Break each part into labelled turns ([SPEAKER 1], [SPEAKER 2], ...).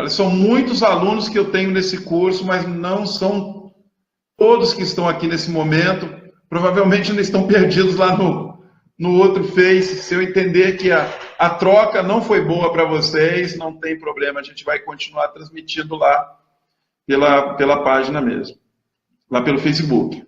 [SPEAKER 1] Olha, são muitos alunos que eu tenho nesse curso, mas não são todos que estão aqui nesse momento. Provavelmente ainda estão perdidos lá no outro Face. Se eu entender que a troca não foi boa para vocês, não tem problema, a gente vai continuar transmitindo lá pela página mesmo, lá pelo Facebook.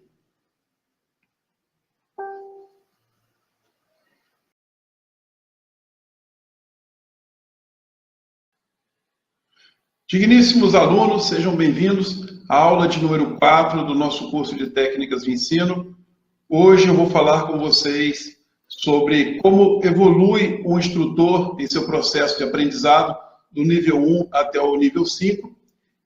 [SPEAKER 1] Digníssimos alunos, sejam bem-vindos à aula de número 4 do nosso curso de técnicas de ensino. Hoje eu vou falar com vocês sobre como evolui um instrutor em seu processo de aprendizado do nível 1 até o nível 5.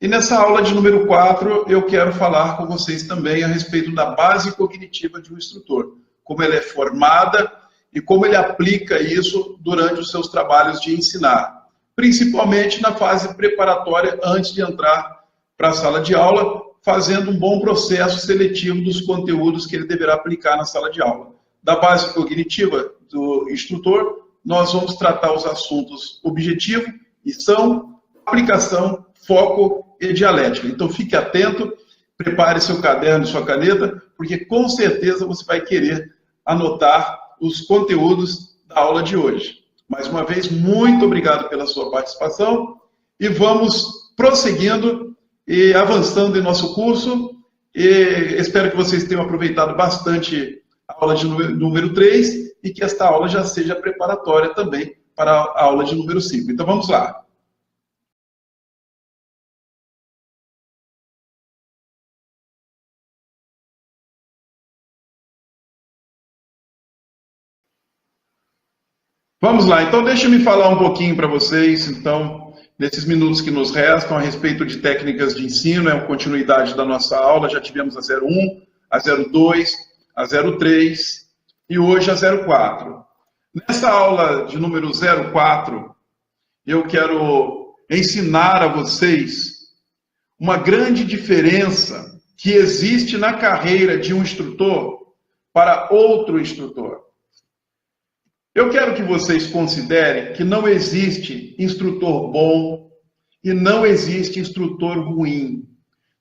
[SPEAKER 1] E nessa aula de número 4 eu quero falar com vocês também a respeito da base cognitiva de um instrutor, como ela é formada e como ele aplica isso durante os seus trabalhos de ensinar, principalmente na fase preparatória antes de entrar para a sala de aula, fazendo um bom processo seletivo dos conteúdos que ele deverá aplicar na sala de aula. Da base cognitiva do instrutor, nós vamos tratar os assuntos objetivo, missão, aplicação, foco e dialética. Então fique atento, prepare seu caderno e sua caneta, porque com certeza você vai querer anotar os conteúdos da aula de hoje. Mais uma vez, muito obrigado pela sua participação e vamos prosseguindo e avançando em nosso curso. E espero que vocês tenham aproveitado bastante a aula de número 3 e que esta aula já seja preparatória também para a aula de número 5. Então vamos lá. Vamos lá, então deixa-me falar um pouquinho para vocês, então, nesses minutos que nos restam, a respeito de técnicas de ensino, é uma continuidade da nossa aula, já tivemos a 01, a 02, a 03 e hoje a 04. Nessa aula de número 04, eu quero ensinar a vocês uma grande diferença que existe na carreira de um instrutor para outro instrutor. Eu quero que vocês considerem que não existe instrutor bom e não existe instrutor ruim.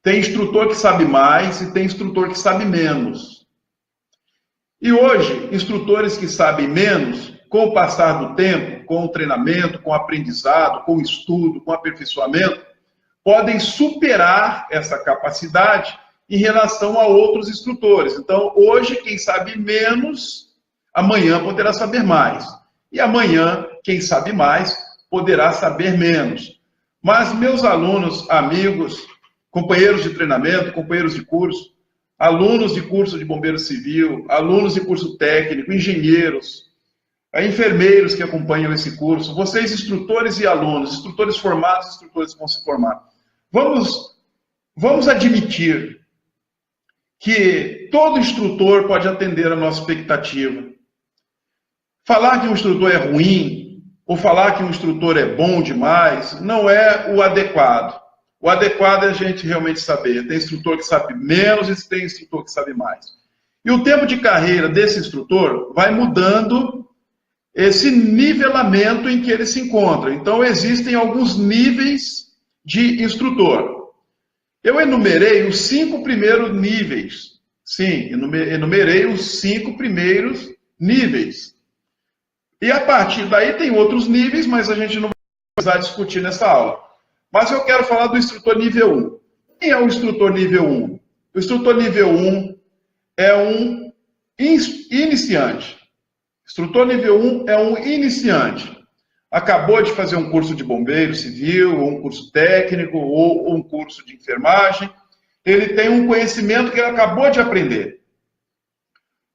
[SPEAKER 1] Tem instrutor que sabe mais e tem instrutor que sabe menos. E hoje, instrutores que sabem menos, com o passar do tempo, com o treinamento, com o aprendizado, com o estudo, com o aperfeiçoamento, podem superar essa capacidade em relação a outros instrutores. Então, hoje, quem sabe menos, amanhã poderá saber mais. E amanhã, quem sabe mais, poderá saber menos. Mas meus alunos, amigos, companheiros de treinamento, companheiros de curso, alunos de curso de bombeiro civil, alunos de curso técnico, engenheiros, enfermeiros que acompanham esse curso, vocês instrutores e alunos, instrutores formados, instrutores que vão se formar. Vamos admitir que todo instrutor pode atender a nossa expectativa. Falar que um instrutor é ruim, ou falar que um instrutor é bom demais, não é o adequado. O adequado é a gente realmente saber. Tem instrutor que sabe menos e tem instrutor que sabe mais. E o tempo de carreira desse instrutor vai mudando esse nivelamento em que ele se encontra. Então, existem alguns níveis de instrutor. Eu enumerei os 5 primeiros níveis. Sim, enumerei os 5 primeiros níveis. E a partir daí tem outros níveis, mas a gente não vai precisar discutir nessa aula. Mas eu quero falar do instrutor nível 1. Quem é o instrutor nível 1? O instrutor nível 1 é um iniciante. Instrutor nível 1 é um iniciante. Acabou de fazer um curso de bombeiro civil, ou um curso técnico, ou um curso de enfermagem. Ele tem um conhecimento que ele acabou de aprender.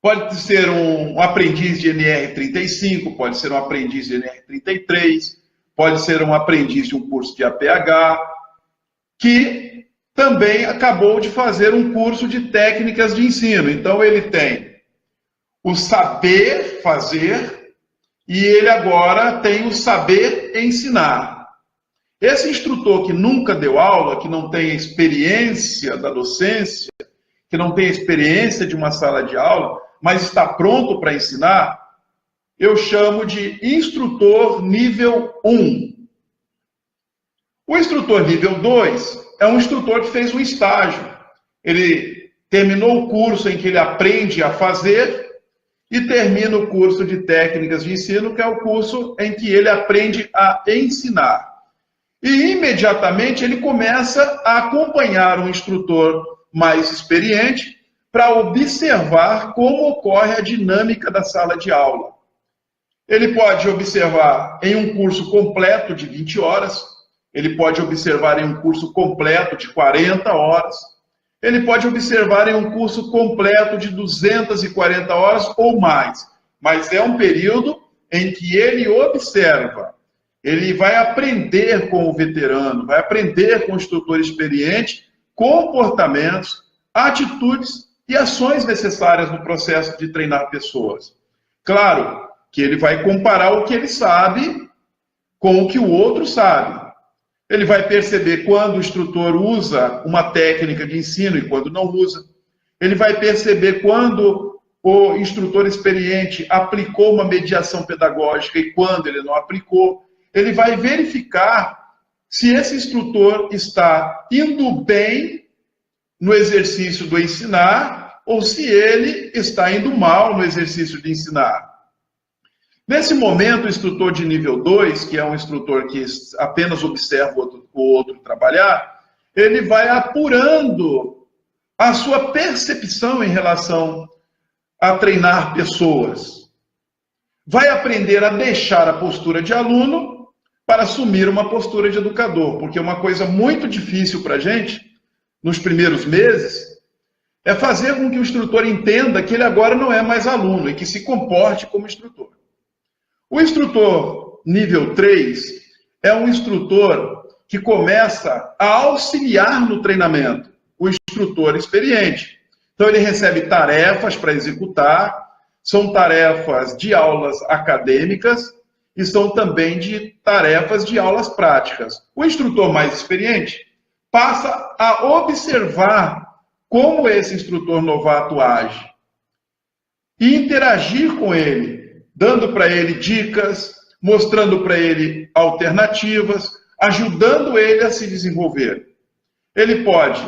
[SPEAKER 1] Pode ser um aprendiz de NR35, pode ser um aprendiz de NR33, pode ser um aprendiz de um curso de APH, que também acabou de fazer um curso de técnicas de ensino. Então, ele tem o saber fazer e ele agora tem o saber ensinar. Esse instrutor que nunca deu aula, que não tem experiência da docência, que não tem experiência de uma sala de aula, mas está pronto para ensinar, eu chamo de instrutor nível 1. O instrutor nível 2 é um instrutor que fez um estágio. Ele terminou o curso em que ele aprende a fazer e termina o curso de técnicas de ensino, que é o curso em que ele aprende a ensinar. E imediatamente ele começa a acompanhar um instrutor mais experiente para observar como ocorre a dinâmica da sala de aula. Ele pode observar em um curso completo de 20 horas, ele pode observar em um curso completo de 40 horas, ele pode observar em um curso completo de 240 horas ou mais, mas é um período em que ele observa, ele vai aprender com o veterano, vai aprender com o instrutor experiente comportamentos, atitudes e ações necessárias no processo de treinar pessoas. Claro que ele vai comparar o que ele sabe com o que o outro sabe. Ele vai perceber quando o instrutor usa uma técnica de ensino e quando não usa. Ele vai perceber quando o instrutor experiente aplicou uma mediação pedagógica e quando ele não aplicou. Ele vai verificar se esse instrutor está indo bem no exercício do ensinar ou se ele está indo mal no exercício de ensinar. Nesse momento, o instrutor de nível 2, que é um instrutor que apenas observa o outro trabalhar, ele vai apurando a sua percepção em relação a treinar pessoas. Vai aprender a deixar a postura de aluno para assumir uma postura de educador, porque uma coisa muito difícil para a gente, nos primeiros meses, é fazer com que o instrutor entenda que ele agora não é mais aluno e que se comporte como instrutor. O instrutor nível 3 é um instrutor que começa a auxiliar no treinamento o instrutor experiente. Então, ele recebe tarefas para executar, são tarefas de aulas acadêmicas e são também de tarefas de aulas práticas. O instrutor mais experiente passa a observar como esse instrutor novato age e interagir com ele, dando para ele dicas, mostrando para ele alternativas, ajudando ele a se desenvolver. Ele pode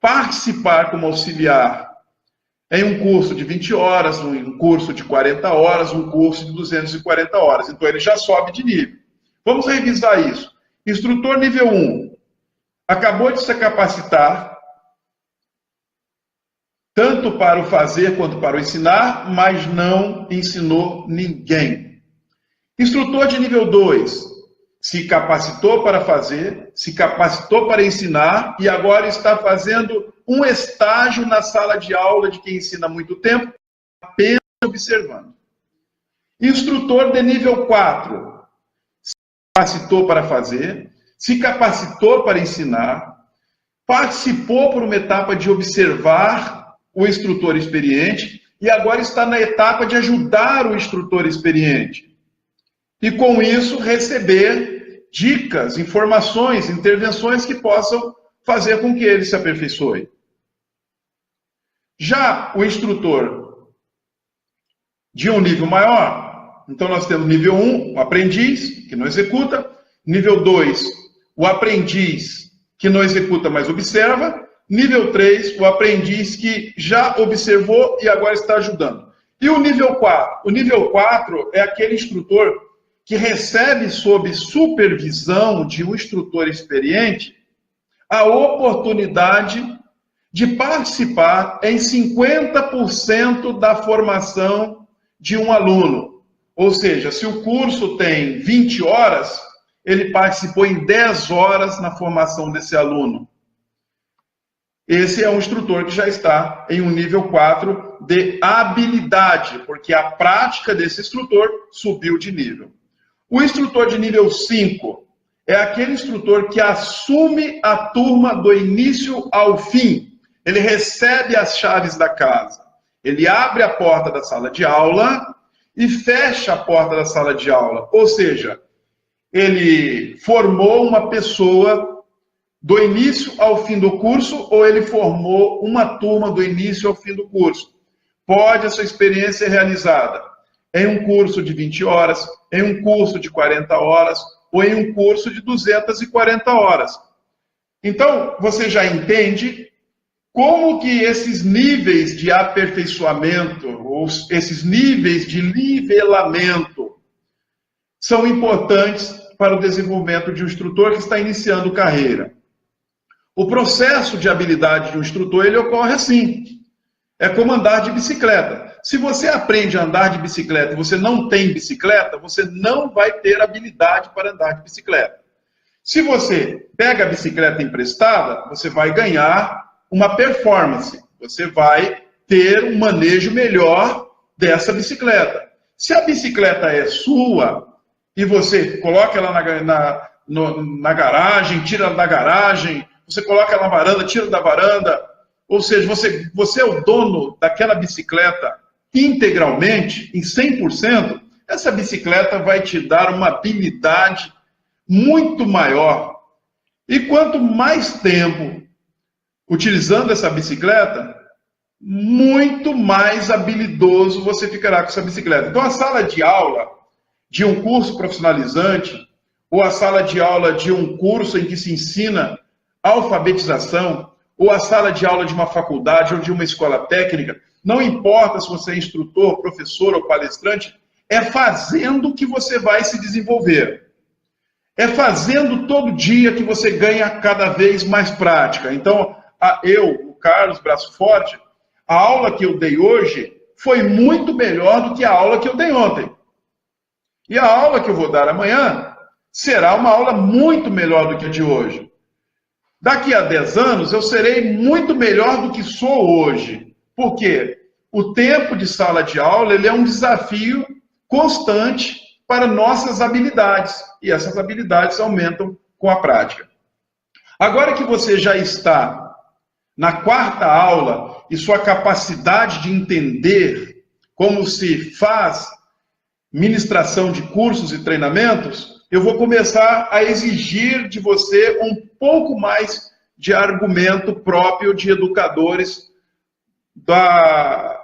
[SPEAKER 1] participar como auxiliar em um curso de 20 horas, um curso de 40 horas, um curso de 240 horas. Então, ele já sobe de nível. Vamos revisar isso. Instrutor nível 1 acabou de se capacitar, tanto para o fazer quanto para o ensinar, mas não ensinou ninguém. Instrutor de nível 2 se capacitou para fazer, se capacitou para ensinar e agora está fazendo um estágio na sala de aula de quem ensina há muito tempo, apenas observando. Instrutor de nível 4 se capacitou para fazer, se capacitou para ensinar, participou por uma etapa de observar o instrutor experiente e agora está na etapa de ajudar o instrutor experiente. E com isso receber dicas, informações, intervenções que possam fazer com que ele se aperfeiçoe. Já o instrutor de um nível maior, então nós temos nível 1, o aprendiz, que não executa, nível 2, o aprendiz, que não executa, mas observa, nível 3, o aprendiz que já observou e agora está ajudando. E o nível 4? O nível 4 é aquele instrutor que recebe sob supervisão de um instrutor experiente a oportunidade de participar em 50% da formação de um aluno. Ou seja, se o curso tem 20 horas, ele participou em 10 horas na formação desse aluno. Esse é um instrutor que já está em um nível 4 de habilidade, porque a prática desse instrutor subiu de nível. O instrutor de nível 5 é aquele instrutor que assume a turma do início ao fim. Ele recebe as chaves da casa. Ele abre a porta da sala de aula e fecha a porta da sala de aula. Ou seja, ele formou uma pessoa do início ao fim do curso ou ele formou uma turma do início ao fim do curso. Pode essa experiência ser realizada em um curso de 20 horas, em um curso de 40 horas ou em um curso de 240 horas. Então, você já entende como que esses níveis de aperfeiçoamento, ou esses níveis de nivelamento, são importantes para o desenvolvimento de um instrutor que está iniciando carreira. O processo de habilidade de um instrutor, ele ocorre assim. É como andar de bicicleta. Se você aprende a andar de bicicleta e você não tem bicicleta, você não vai ter habilidade para andar de bicicleta. Se você pega a bicicleta emprestada, você vai ganhar uma performance. Você vai ter um manejo melhor dessa bicicleta. Se a bicicleta é sua e você coloca ela na garagem, tira ela da garagem, você coloca ela na varanda, tira da varanda, ou seja, você é o dono daquela bicicleta integralmente, em 100%, essa bicicleta vai te dar uma habilidade muito maior. E quanto mais tempo utilizando essa bicicleta, muito mais habilidoso você ficará com essa bicicleta. Então, a sala de aula de um curso profissionalizante, ou a sala de aula de um curso em que se ensina alfabetização, ou a sala de aula de uma faculdade ou de uma escola técnica, não importa se você é instrutor, professor ou palestrante, é fazendo que você vai se desenvolver. É fazendo todo dia que você ganha cada vez mais prática. Então, o Carlos Braço Forte, a aula que eu dei hoje foi muito melhor do que a aula que eu dei ontem. E a aula que eu vou dar amanhã será uma aula muito melhor do que a de hoje. Daqui a 10 anos eu serei muito melhor do que sou hoje. Por quê? O tempo de sala de aula ele é um desafio constante para nossas habilidades. E essas habilidades aumentam com a prática. Agora que você já está na 4ª aula e sua capacidade de entender como se faz ministração de cursos e treinamentos, eu vou começar a exigir de você um pouco mais de argumento próprio de educadores da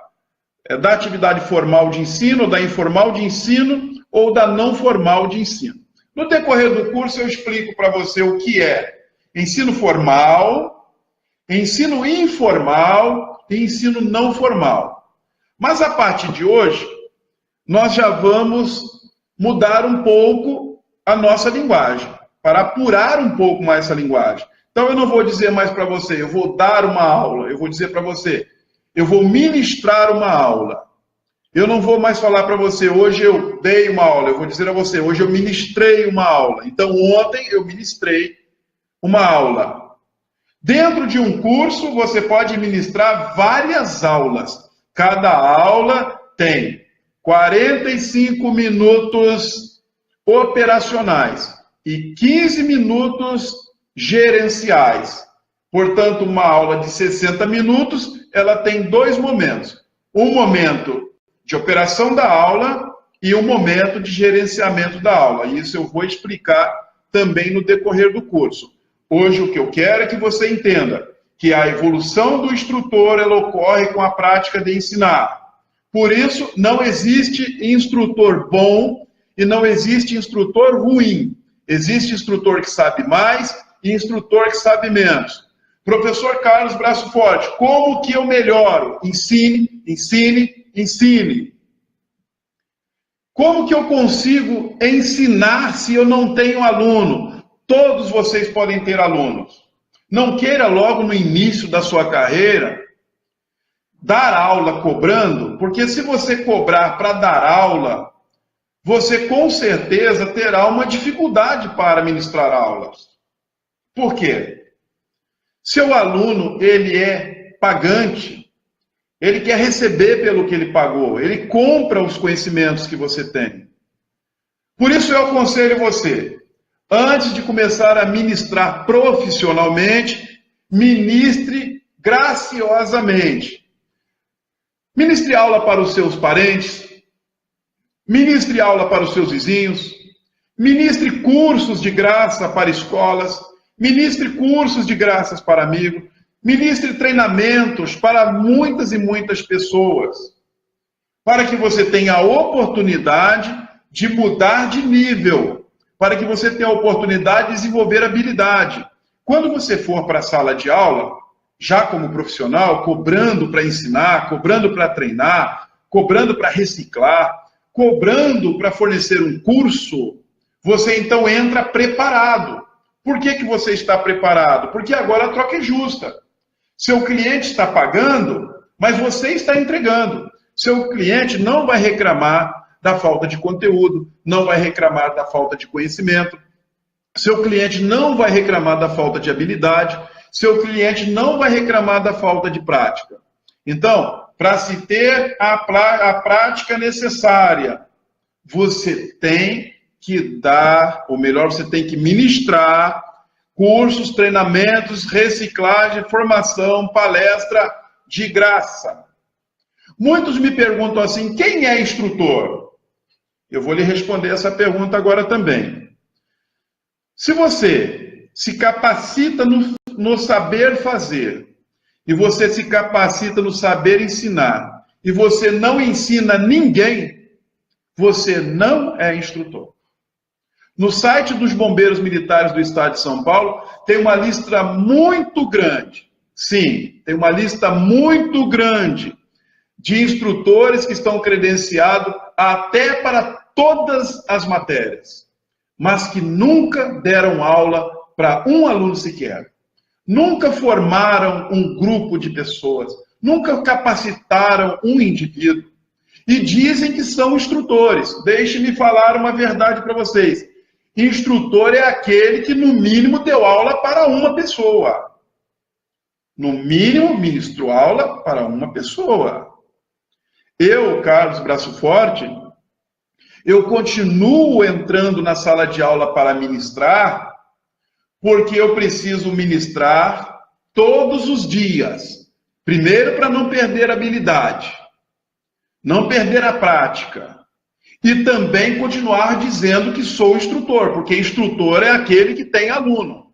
[SPEAKER 1] atividade formal de ensino, da informal de ensino ou da não formal de ensino. No decorrer do curso eu explico para você o que é ensino formal, ensino informal e ensino não formal. Mas a partir de hoje, nós já vamos mudar um pouco a nossa linguagem, para apurar um pouco mais essa linguagem. Então eu não vou dizer mais para você, eu vou dar uma aula, eu vou dizer para você, eu vou ministrar uma aula. Eu não vou mais falar para você, hoje eu dei uma aula, eu vou dizer a você, hoje eu ministrei uma aula. Então ontem eu ministrei uma aula. Dentro de um curso, você pode ministrar várias aulas. Cada aula tem 45 minutos operacionais e 15 minutos gerenciais. Portanto, uma aula de 60 minutos, ela tem 2 momentos. Um momento de operação da aula e um momento de gerenciamento da aula. Isso eu vou explicar também no decorrer do curso. Hoje o que eu quero é que você entenda que a evolução do instrutor ela ocorre com a prática de ensinar. Por isso, não existe instrutor bom e não existe instrutor ruim. Existe instrutor que sabe mais e instrutor que sabe menos. Professor Carlos Braço Forte, como que eu melhoro? Ensine, ensine, ensine. Como que eu consigo ensinar se eu não tenho aluno? Todos vocês podem ter alunos. Não queira logo no início da sua carreira dar aula cobrando, porque se você cobrar para dar aula, você com certeza terá uma dificuldade para ministrar aulas. Por quê? Seu aluno, ele é pagante, ele quer receber pelo que ele pagou, ele compra os conhecimentos que você tem. Por isso eu aconselho você, antes de começar a ministrar profissionalmente, ministre graciosamente. Ministre aula para os seus parentes, ministre aula para os seus vizinhos, ministre cursos de graça para escolas, ministre cursos de graças para amigos, ministre treinamentos para muitas e muitas pessoas, para que você tenha a oportunidade de mudar de nível, para que você tenha a oportunidade de desenvolver habilidade. Quando você for para a sala de aula, já como profissional, cobrando para ensinar, cobrando para treinar, cobrando para reciclar, cobrando para fornecer um curso, você então entra preparado. Por que você está preparado? Porque agora a troca é justa. Seu cliente está pagando, mas você está entregando. Seu cliente não vai reclamar da falta de conteúdo, não vai reclamar da falta de conhecimento. Seu cliente não vai reclamar da falta de habilidade. Seu cliente não vai reclamar da falta de prática. Então, para se ter a prática necessária, você tem que dar, ou melhor, você tem que ministrar cursos, treinamentos, reciclagem, formação, palestra de graça. Muitos me perguntam assim, quem é instrutor? Eu vou lhe responder essa pergunta agora também. Se você se capacita no saber fazer, e você se capacita no saber ensinar, e você não ensina ninguém, você não é instrutor. No site dos Bombeiros Militares do Estado de São Paulo, tem uma lista muito grande. Sim, tem uma lista muito grande de instrutores que estão credenciados até para todas as matérias, mas que nunca deram aula para um aluno sequer. Nunca formaram um grupo de pessoas, nunca capacitaram um indivíduo. E dizem que são instrutores. Deixe-me falar uma verdade para vocês. Instrutor é aquele que, no mínimo, deu aula para uma pessoa. No mínimo, ministrou aula para uma pessoa. Eu, Carlos Braço Forte, eu continuo entrando na sala de aula para ministrar, porque eu preciso ministrar todos os dias. Primeiro, para não perder a habilidade, não perder a prática. E também continuar dizendo que sou instrutor, porque instrutor é aquele que tem aluno.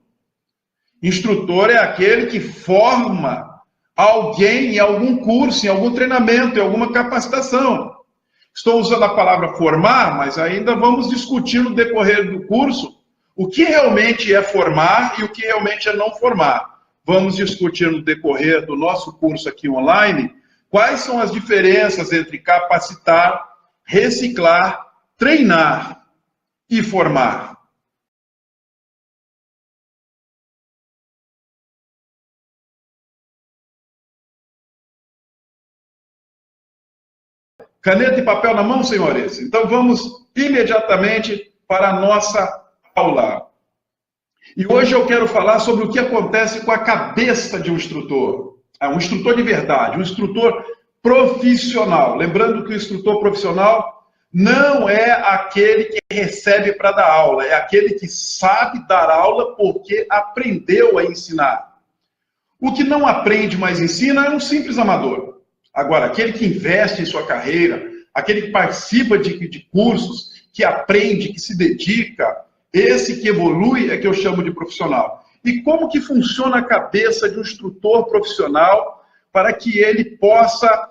[SPEAKER 1] Instrutor é aquele que forma alguém em algum curso, em algum treinamento, em alguma capacitação. Estou usando a palavra formar, mas ainda vamos discutir no decorrer do curso o que realmente é formar e o que realmente é não formar. Vamos discutir no decorrer do nosso curso aqui online quais são as diferenças entre capacitar, reciclar, treinar e formar. Caneta e papel na mão, senhores? Então vamos imediatamente para a nossa aula. E hoje eu quero falar sobre o que acontece com a cabeça de um instrutor. Um instrutor de verdade, um instrutor profissional. Lembrando que o instrutor profissional não é aquele que recebe para dar aula, é aquele que sabe dar aula porque aprendeu a ensinar. O que não aprende, mas ensina, é um simples amador. Agora, aquele que investe em sua carreira, aquele que participa de cursos, que aprende, que se dedica, esse que evolui é que eu chamo de profissional. E como que funciona a cabeça de um instrutor profissional para que ele possa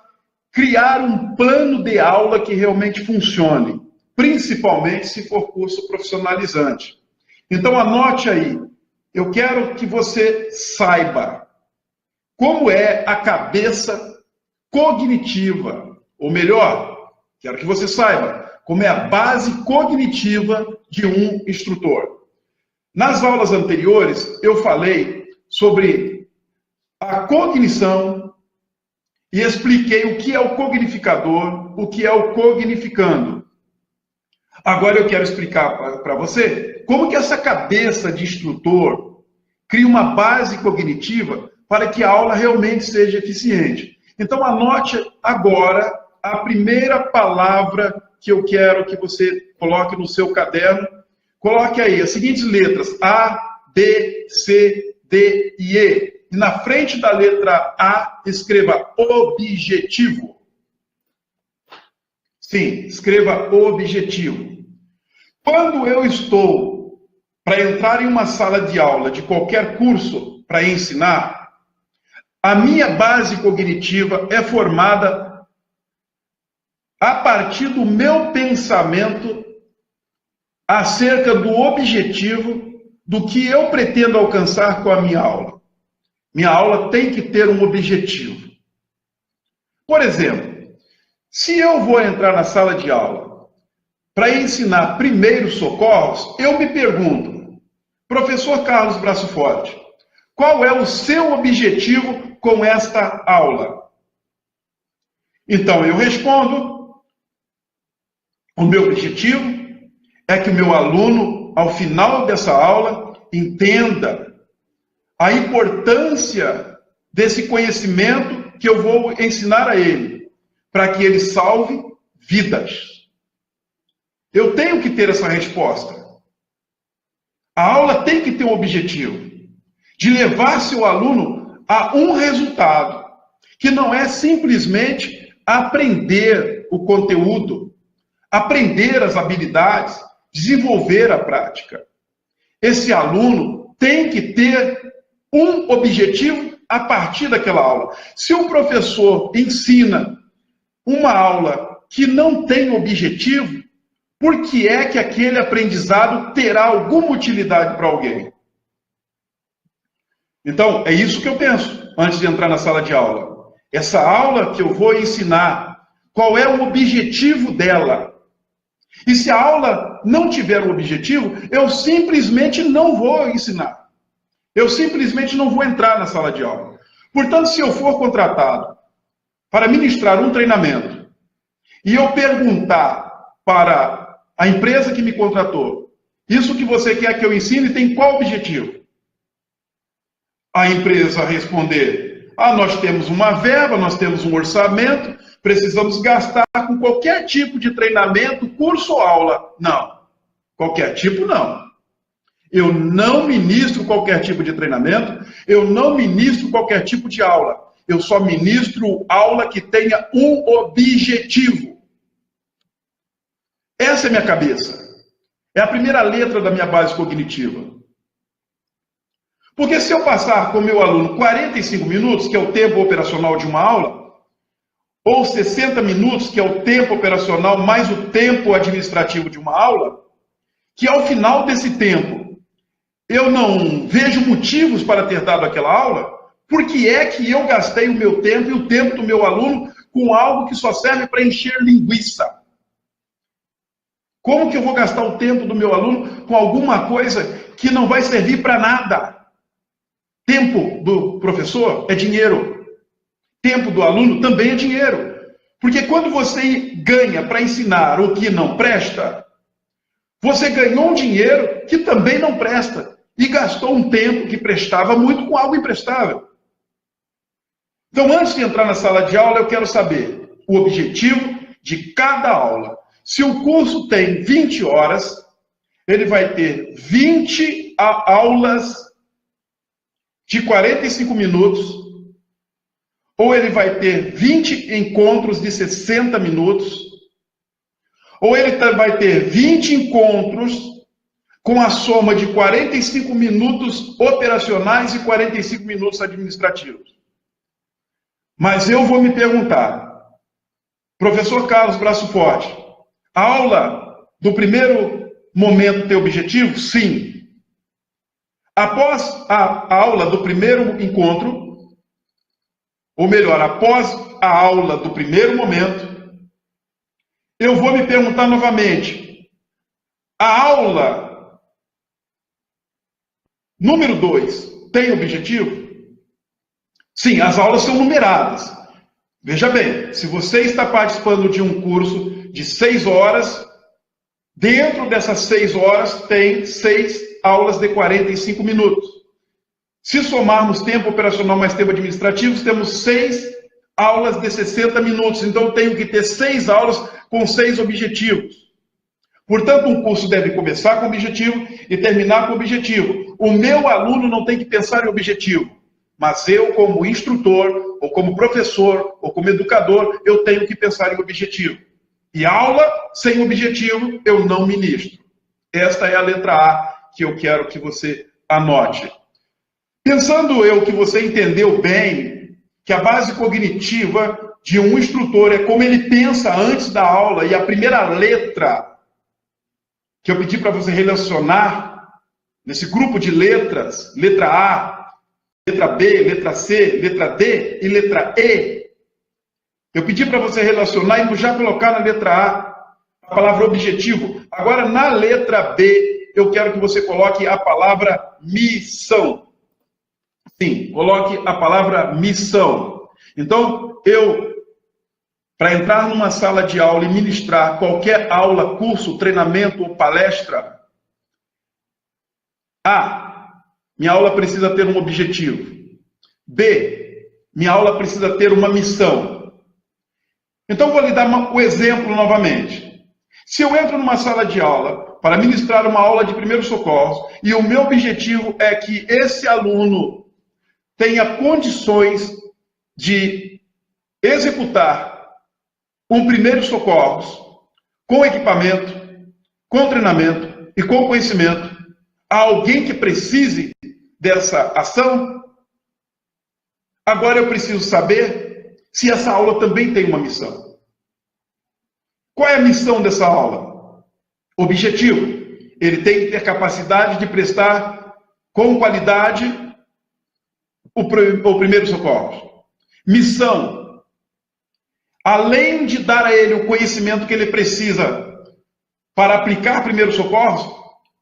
[SPEAKER 1] criar um plano de aula que realmente funcione, principalmente se for curso profissionalizante. Então anote aí, eu quero que você saiba como é a cabeça cognitiva, ou melhor, quero que você saiba como é a base cognitiva de um instrutor. Nas aulas anteriores, eu falei sobre a cognição e expliquei o que é o cognificador, o que é o cognificando. Agora eu quero explicar para você como que essa cabeça de instrutor cria uma base cognitiva para que a aula realmente seja eficiente. Então anote agora a primeira palavra que eu quero que você coloque no seu caderno. Coloque aí as seguintes letras: A, B, C, D e E. E na frente da letra A, escreva objetivo. Sim, escreva objetivo. Quando eu estou para entrar em uma sala de aula de qualquer curso para ensinar, a minha base cognitiva é formada a partir do meu pensamento acerca do objetivo do que eu pretendo alcançar com a minha aula. Minha aula tem que ter um objetivo. Por exemplo, se eu vou entrar na sala de aula para ensinar primeiros socorros, eu me pergunto, professor Carlos Braço Forte, qual é o seu objetivo com esta aula? Então eu respondo, o meu objetivo é que o meu aluno, ao final dessa aula, entenda a importância desse conhecimento que eu vou ensinar a ele, para que ele salve vidas. Eu tenho que ter essa resposta. A aula tem que ter um objetivo de levar seu aluno a um resultado, que não é simplesmente aprender o conteúdo, aprender as habilidades, desenvolver a prática. Esse aluno tem que ter um objetivo a partir daquela aula. Se o professor ensina uma aula que não tem objetivo, por que é que aquele aprendizado terá alguma utilidade para alguém? Então, é isso que eu penso antes de entrar na sala de aula. Essa aula que eu vou ensinar, qual é o objetivo dela? E se a aula não tiver um objetivo, eu simplesmente não vou ensinar. Eu simplesmente não vou entrar na sala de aula. Portanto, se eu for contratado para ministrar um treinamento e eu perguntar para a empresa que me contratou, isso que você quer que eu ensine tem qual objetivo? A empresa responder, nós temos uma verba, nós temos um orçamento, precisamos gastar com qualquer tipo de treinamento, curso ou aula. Não, qualquer tipo não. Eu não ministro qualquer tipo de treinamento, eu não ministro qualquer tipo de aula. Eu só ministro aula que tenha um objetivo. Essa é a minha cabeça. É a primeira letra da minha base cognitiva. Porque se eu passar com o meu aluno 45 minutos, que é o tempo operacional de uma aula, ou 60 minutos, que é o tempo operacional mais o tempo administrativo de uma aula, que ao final desse tempo eu não vejo motivos para ter dado aquela aula, por que é que eu gastei o meu tempo e o tempo do meu aluno com algo que só serve para encher linguiça? Como que eu vou gastar o tempo do meu aluno com alguma coisa que não vai servir para nada? Tempo do professor é dinheiro. Tempo do aluno também é dinheiro. Porque quando você ganha para ensinar o que não presta, você ganhou um dinheiro que também não presta. E gastou um tempo que prestava muito com algo imprestável. Então, antes de entrar na sala de aula, eu quero saber o objetivo de cada aula. Se o curso tem 20 horas, ele vai ter 20 aulas de 45 minutos, ou ele vai ter 20 encontros de 60 minutos, ou ele vai ter 20 encontros com a soma de 45 minutos operacionais e 45 minutos administrativos. Mas eu vou me perguntar, professor Carlos Braço Forte, a aula do primeiro momento tem objetivo? Sim. Após a aula do primeiro encontro, ou melhor, após a aula do primeiro momento, eu vou me perguntar novamente, a aula número 2 tem objetivo? Sim, as aulas são numeradas. Veja bem, se você está participando de um curso de 6 horas, dentro dessas 6 horas tem 6 aulas de 45 minutos. Se somarmos tempo operacional mais tempo administrativo, temos 6 aulas de 60 minutos. Então, eu tenho que ter 6 aulas com 6 objetivos. Portanto, um curso deve começar com objetivo e terminar com objetivo. O meu aluno não tem que pensar em objetivo, mas eu, como instrutor, ou como professor, ou como educador, eu tenho que pensar em objetivo. E aula sem objetivo, eu não ministro. Esta é a letra A que eu quero que você anote. Pensando eu que você entendeu bem que a base cognitiva de um instrutor é como ele pensa antes da aula, e a primeira letra que eu pedi para você relacionar nesse grupo de letras, letra A, letra B, letra C, letra D e letra E. Eu pedi para você relacionar e já colocar na letra A palavra objetivo. Agora, na letra B, eu quero que você coloque a palavra missão. Sim, coloque a palavra missão. Então, para entrar numa sala de aula e ministrar qualquer aula, curso, treinamento ou palestra, A, minha aula precisa ter um objetivo. B, minha aula precisa ter uma missão. Então, vou lhe dar o exemplo novamente. Se eu entro numa sala de aula para ministrar uma aula de primeiros socorros e o meu objetivo é que esse aluno tenha condições de executar um primeiros socorros com equipamento, com treinamento e com conhecimento a alguém que precise dessa ação, agora eu preciso saber se essa aula também tem uma missão. Qual é a missão dessa aula? Objetivo. Ele tem que ter capacidade de prestar com qualidade o primeiro socorro. Missão. Além de dar a ele o conhecimento que ele precisa para aplicar primeiros socorros,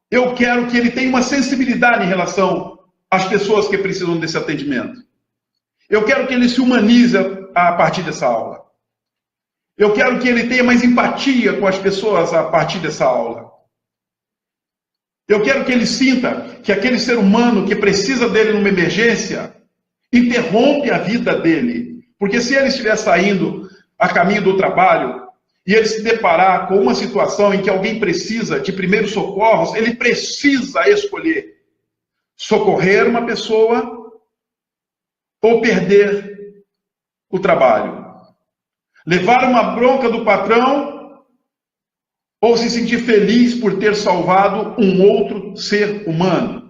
[SPEAKER 1] eu quero que ele tenha uma sensibilidade em relação às pessoas que precisam desse atendimento. Eu quero que ele se humanize a partir dessa aula. Eu quero que ele tenha mais empatia com as pessoas a partir dessa aula. Eu quero que ele sinta que aquele ser humano que precisa dele numa emergência interrompe a vida dele. Porque se ele estiver saindo a caminho do trabalho e ele se deparar com uma situação em que alguém precisa de primeiros socorros, ele precisa escolher socorrer uma pessoa ou perder o trabalho. Levar uma bronca do patrão ou se sentir feliz por ter salvado um outro ser humano.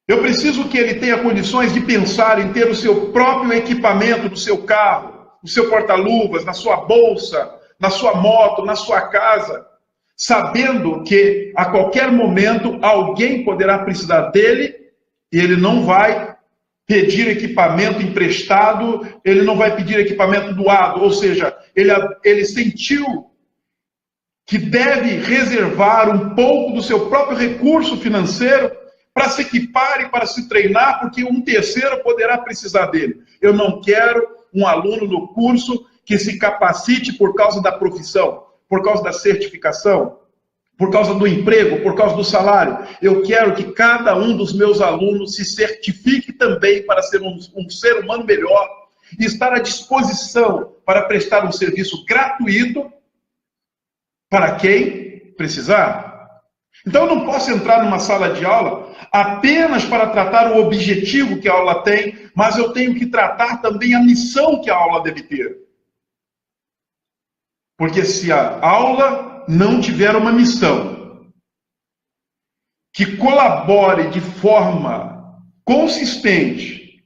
[SPEAKER 1] Eu preciso que ele tenha condições de pensar em ter o seu próprio equipamento do seu carro, o seu porta-luvas, na sua bolsa, na sua moto, na sua casa, sabendo que a qualquer momento alguém poderá precisar dele e ele não vai pedir equipamento emprestado, ele não vai pedir equipamento doado, ou seja, ele sentiu que deve reservar um pouco do seu próprio recurso financeiro para se equipar e para se treinar, porque um terceiro poderá precisar dele. Eu não quero um aluno no curso que se capacite por causa da profissão, por causa da certificação, por causa do emprego, por causa do salário. Eu quero que cada um dos meus alunos se certifique também para ser um ser humano melhor e estar à disposição para prestar um serviço gratuito para quem precisar. Então eu não posso entrar numa sala de aula apenas para tratar o objetivo que a aula tem, mas eu tenho que tratar também a missão que a aula deve ter. Porque se a aula não tiver uma missão que colabore de forma consistente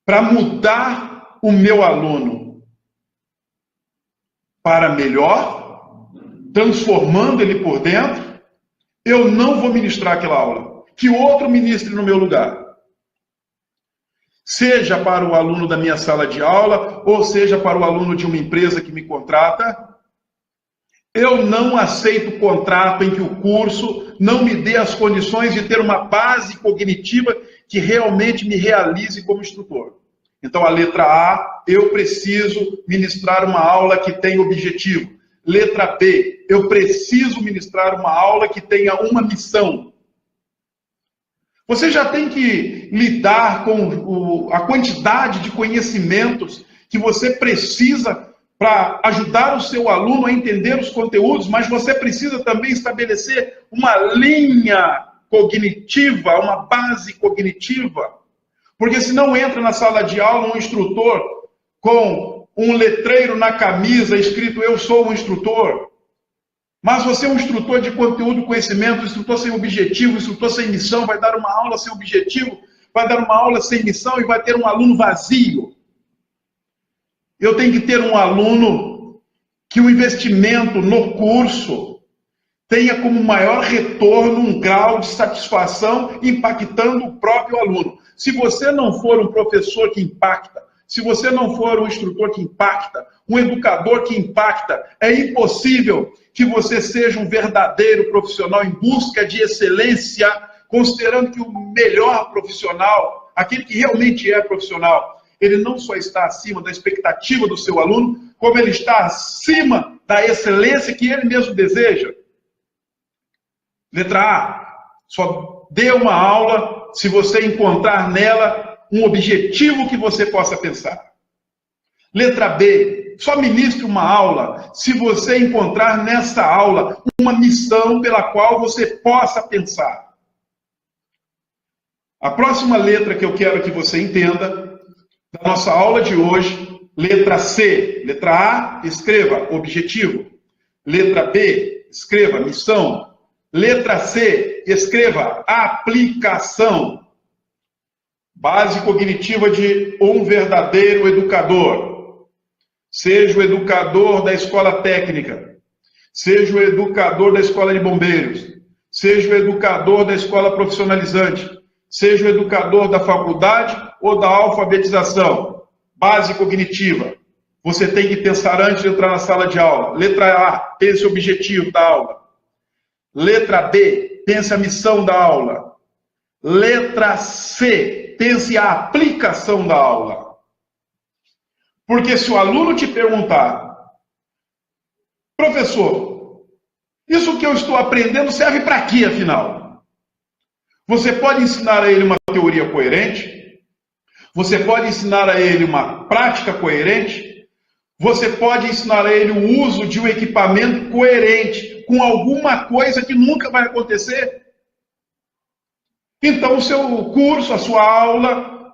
[SPEAKER 1] para mudar o meu aluno para melhor, transformando ele por dentro, eu não vou ministrar aquela aula. Que outro ministre no meu lugar. Seja para o aluno da minha sala de aula, ou seja para o aluno de uma empresa que me contrata, eu não aceito contrato em que o curso não me dê as condições de ter uma base cognitiva que realmente me realize como instrutor. Então, a letra A, eu preciso ministrar uma aula que tenha objetivo. Letra B, eu preciso ministrar uma aula que tenha uma missão. Você já tem que lidar com a quantidade de conhecimentos que você precisa para ajudar o seu aluno a entender os conteúdos, mas você precisa também estabelecer uma linha cognitiva, uma base cognitiva. Porque se não entra na sala de aula um instrutor com um letreiro na camisa escrito "Eu sou um instrutor", mas você é um instrutor de conteúdo, conhecimento, instrutor sem objetivo, instrutor sem missão, vai dar uma aula sem objetivo, vai dar uma aula sem missão e vai ter um aluno vazio. Eu tenho que ter um aluno que o investimento no curso tenha como maior retorno um grau de satisfação impactando o próprio aluno. Se você não for um professor que impacta, se você não for um instrutor que impacta, um educador que impacta, é impossível que você seja um verdadeiro profissional em busca de excelência, considerando que o melhor profissional, aquele que realmente é profissional, ele não só está acima da expectativa do seu aluno, como ele está acima da excelência que ele mesmo deseja. Letra A, só dê uma aula se você encontrar nela um objetivo que você possa pensar. Letra B, só ministre uma aula se você encontrar nessa aula uma missão pela qual você possa pensar. A próxima letra que eu quero que você entenda, da nossa aula de hoje, letra C. Letra A, escreva objetivo. Letra B, escreva missão. Letra C, escreva aplicação. Base cognitiva de um verdadeiro educador. Seja o educador da escola técnica, seja o educador da escola de bombeiros, seja o educador da escola profissionalizante, seja o educador da faculdade ou da alfabetização. Base cognitiva. Você tem que pensar antes de entrar na sala de aula. Letra A, pense o objetivo da aula. Letra B, pense a missão da aula. Letra C, pense a aplicação da aula. Porque se o aluno te perguntar, professor, isso que eu estou aprendendo serve para quê, afinal? Você pode ensinar a ele uma teoria coerente, você pode ensinar a ele uma prática coerente, você pode ensinar a ele o uso de um equipamento coerente com alguma coisa que nunca vai acontecer. Então, o seu curso, a sua aula,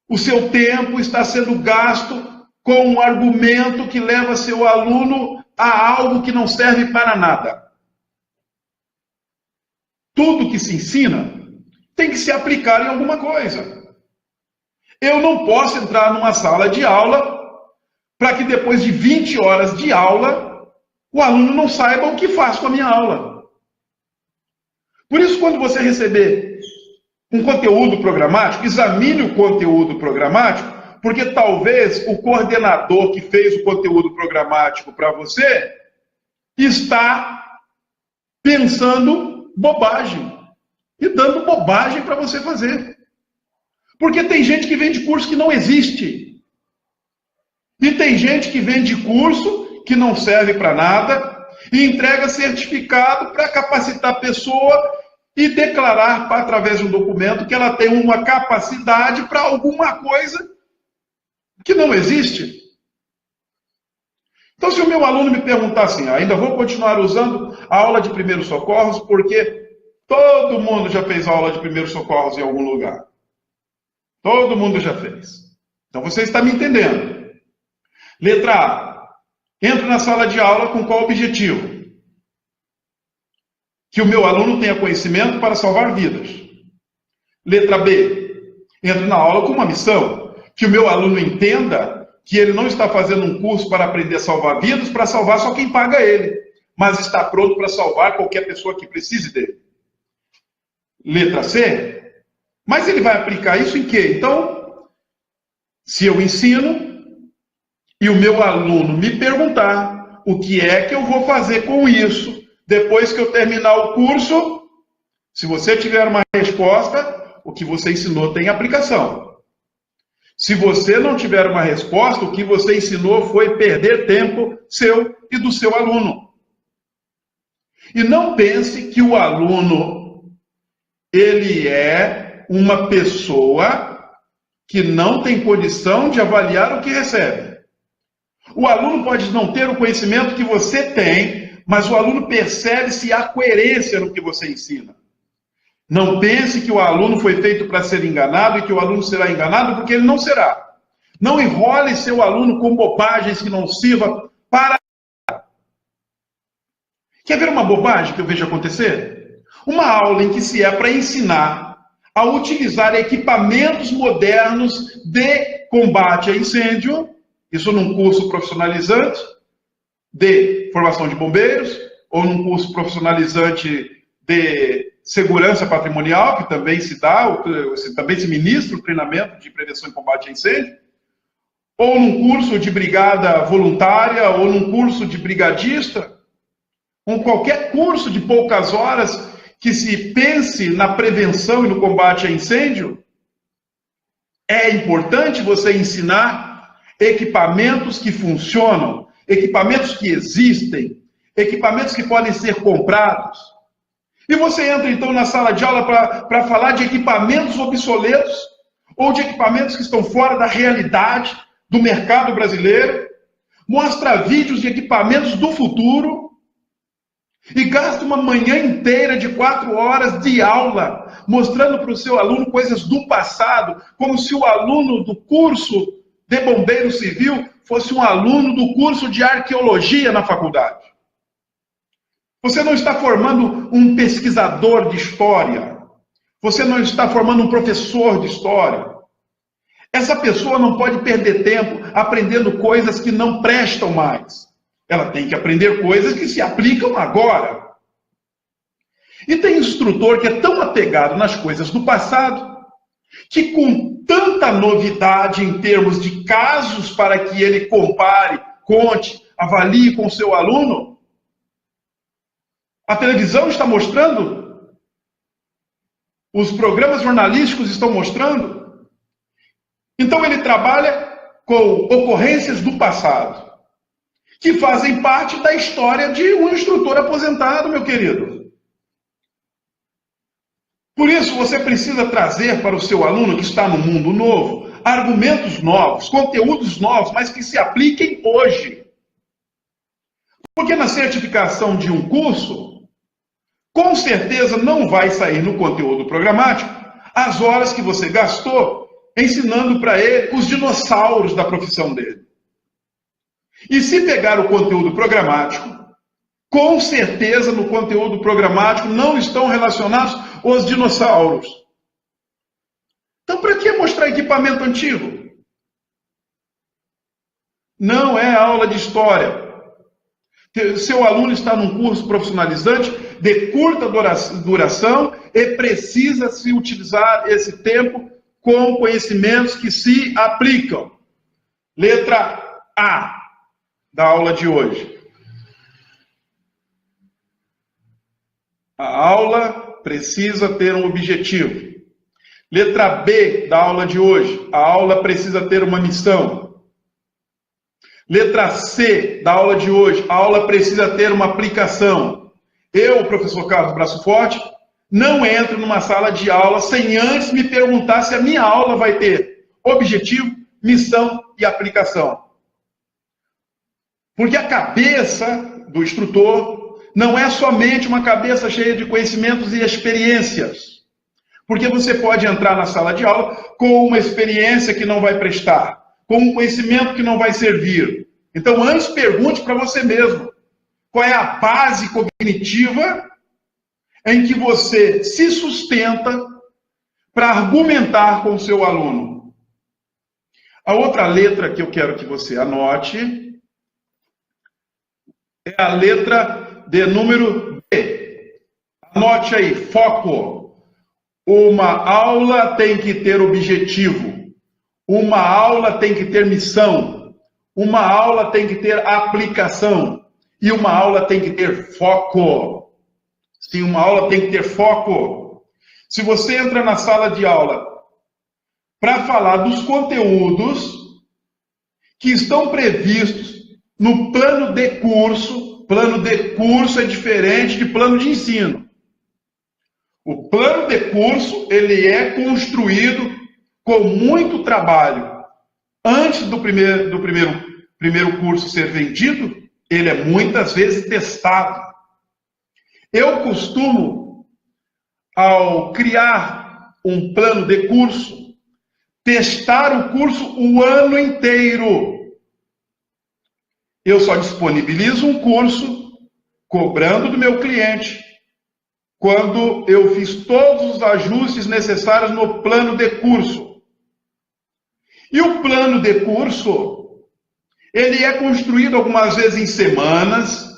[SPEAKER 1] o seu tempo está sendo gasto com um argumento que leva seu aluno a algo que não serve para nada. Tudo que se ensina tem que se aplicar em alguma coisa. Eu não posso entrar numa sala de aula para que depois de 20 horas de aula, o aluno não saiba o que faz com a minha aula. Por isso, quando você receber um conteúdo programático, examine o conteúdo programático, porque talvez o coordenador que fez o conteúdo programático para você está pensando bobagem e dando bobagem para você fazer. Porque tem gente que vende curso que não existe. E tem gente que vende curso que não serve para nada e entrega certificado para capacitar a pessoa e declarar, através de um documento, que ela tem uma capacidade para alguma coisa que não existe. Então, se o meu aluno me perguntar assim, ainda vou continuar usando a aula de primeiros socorros, porque todo mundo já fez aula de primeiros socorros em algum lugar. Todo mundo já fez. Então, você está me entendendo. Letra A. Entro na sala de aula com qual objetivo? Que o meu aluno tenha conhecimento para salvar vidas. Letra B. Entro na aula com uma missão. Que o meu aluno entenda que ele não está fazendo um curso para aprender a salvar vidas, para salvar só quem paga ele, mas está pronto para salvar qualquer pessoa que precise dele. Letra C. Mas ele vai aplicar isso em quê? Então, se eu ensino e o meu aluno me perguntar o que é que eu vou fazer com isso, depois que eu terminar o curso, se você tiver uma resposta, o que você ensinou tem aplicação. Se você não tiver uma resposta, o que você ensinou foi perder tempo seu e do seu aluno. E não pense que o aluno, ele é uma pessoa que não tem condição de avaliar o que recebe. O aluno pode não ter o conhecimento que você tem, mas o aluno percebe se há coerência no que você ensina. Não pense que o aluno foi feito para ser enganado e que o aluno será enganado, porque ele não será. Não enrole seu aluno com bobagens que não sirvam para nada. Quer ver uma bobagem que eu vejo acontecer? Uma aula em que se é para ensinar a utilizar equipamentos modernos de combate a incêndio, isso num curso profissionalizante, de formação de bombeiros, ou num curso profissionalizante de segurança patrimonial, que também se dá, também se ministra o treinamento de prevenção e combate a incêndio, ou num curso de brigada voluntária, ou num curso de brigadista, ou qualquer curso de poucas horas que se pense na prevenção e no combate a incêndio. É importante você ensinar equipamentos que funcionam, equipamentos que existem, equipamentos que podem ser comprados. E você entra então na sala de aula para falar de equipamentos obsoletos ou de equipamentos que estão fora da realidade do mercado brasileiro, mostra vídeos de equipamentos do futuro e gasta uma manhã inteira de 4 horas de aula mostrando para o seu aluno coisas do passado, como se o aluno do curso de bombeiro civil fosse um aluno do curso de arqueologia na faculdade. Você não está formando um pesquisador de história. Você não está formando um professor de história. Essa pessoa não pode perder tempo aprendendo coisas que não prestam mais. Ela tem que aprender coisas que se aplicam agora. E tem instrutor que é tão apegado nas coisas do passado, que com tanta novidade em termos de casos para que ele compare, conte, avalie com o seu aluno, a televisão está mostrando, os programas jornalísticos estão mostrando. Então ele trabalha com ocorrências do passado, que fazem parte da história de um instrutor aposentado, meu querido. Por isso, você precisa trazer para o seu aluno que está no mundo novo, argumentos novos, conteúdos novos, mas que se apliquem hoje. Porque na certificação de um curso, com certeza não vai sair no conteúdo programático as horas que você gastou ensinando para ele os dinossauros da profissão dele. E se pegar o conteúdo programático, com certeza no conteúdo programático não estão relacionados os dinossauros. Então, para que mostrar equipamento antigo? Não é aula de história. Seu aluno está num curso profissionalizante de curta duração e precisa se utilizar esse tempo com conhecimentos que se aplicam. Letra A da aula de hoje. A aula precisa ter um objetivo. Letra B da aula de hoje. A aula precisa ter uma missão. Letra C da aula de hoje. A aula precisa ter uma aplicação. Eu, professor Carlos Braço Forte, não entro numa sala de aula sem antes me perguntar se a minha aula vai ter objetivo, missão e aplicação. Porque a cabeça do instrutor não é somente uma cabeça cheia de conhecimentos e experiências. Porque você pode entrar na sala de aula com uma experiência que não vai prestar, com um conhecimento que não vai servir. Então, antes pergunte para você mesmo, qual é a base cognitiva em que você se sustenta para argumentar com o seu aluno. A outra letra que eu quero que você anote é a letra de número D. Anote aí, foco. Uma aula tem que ter objetivo. Uma aula tem que ter missão. Uma aula tem que ter aplicação. E uma aula tem que ter foco. Sim, uma aula tem que ter foco. Se você entra na sala de aula para falar dos conteúdos que estão previstos no plano de curso é diferente de plano de ensino. O plano de curso, ele é construído com muito trabalho. Antes do primeiro curso ser vendido, ele é muitas vezes testado. Eu costumo, ao criar um plano de curso, testar o curso o ano inteiro. Eu só disponibilizo um curso, cobrando do meu cliente, quando eu fiz todos os ajustes necessários no plano de curso. E o plano de curso, Ele é construído algumas vezes em semanas,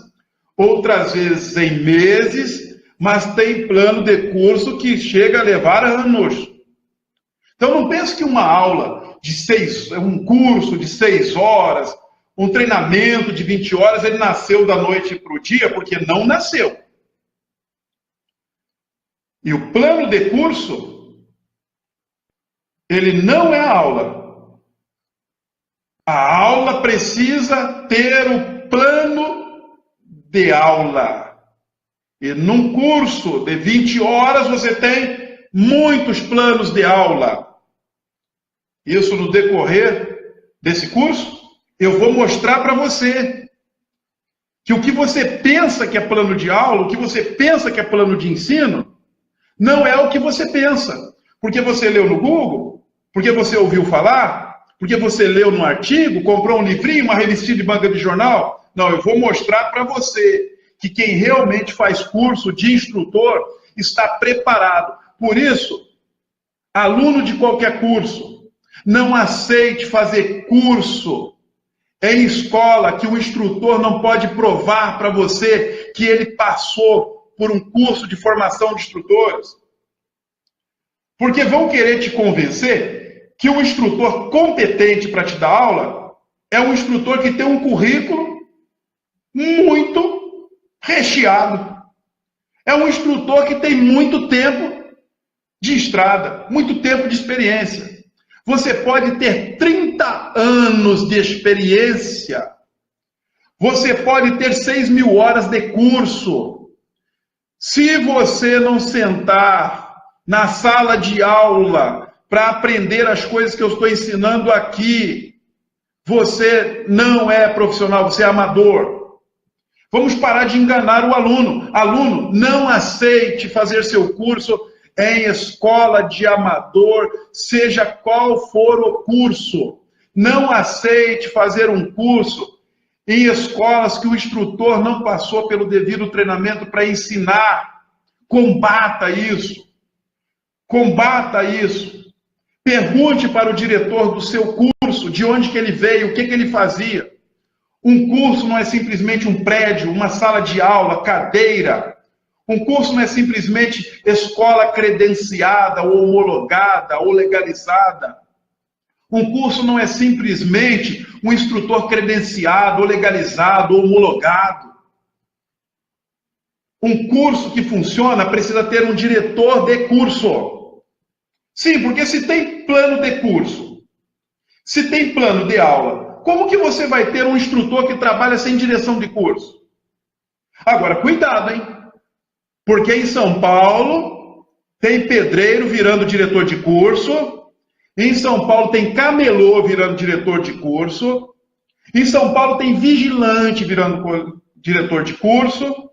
[SPEAKER 1] outras vezes em meses, mas tem plano de curso que chega a levar anos. Então não pense que uma aula um curso de 6 horas, um treinamento de 20 horas, ele nasceu da noite para o dia, porque não nasceu. E o plano de curso, ele não é a aula. A aula precisa ter o plano de aula. E num curso de 20 horas, você tem muitos planos de aula. Isso no decorrer desse curso, eu vou mostrar para você que o que você pensa que é plano de aula, o que você pensa que é plano de ensino, não é o que você pensa. Porque você leu no Google, porque você ouviu falar, porque você leu num artigo, comprou um livrinho, uma revistinha de banca de jornal. Não, eu vou mostrar para você que quem realmente faz curso de instrutor está preparado. Por isso, aluno de qualquer curso, não aceite fazer curso em escola que o instrutor não pode provar para você que ele passou por um curso de formação de instrutores. Porque vão querer te convencer que um instrutor competente para te dar aula é um instrutor que tem um currículo muito recheado. É um instrutor que tem muito tempo de estrada, muito tempo de experiência. Você pode ter 30 anos de experiência. Você pode ter 6.000 horas de curso. Se você não sentar na sala de aula para aprender as coisas que eu estou ensinando aqui, você não é profissional, você é amador. Vamos parar de enganar o aluno. Aluno, não aceite fazer seu curso em escola de amador, seja qual for o curso. Não aceite fazer um curso em escolas que o instrutor não passou pelo devido treinamento para ensinar. Combata isso. Combata isso. Pergunte para o diretor do seu curso, de onde que ele veio, o que que ele fazia. Um curso não é simplesmente um prédio, uma sala de aula, cadeira. Um curso não é simplesmente escola credenciada, ou homologada, ou legalizada. Um curso não é simplesmente um instrutor credenciado, ou legalizado, ou homologado. Um curso que funciona precisa ter um diretor de curso. Sim, porque se tem plano de curso, se tem plano de aula, como que você vai ter um instrutor que trabalha sem direção de curso? Agora, cuidado, hein? Porque em São Paulo tem pedreiro virando diretor de curso, em São Paulo tem camelô virando diretor de curso, em São Paulo tem vigilante virando diretor de curso,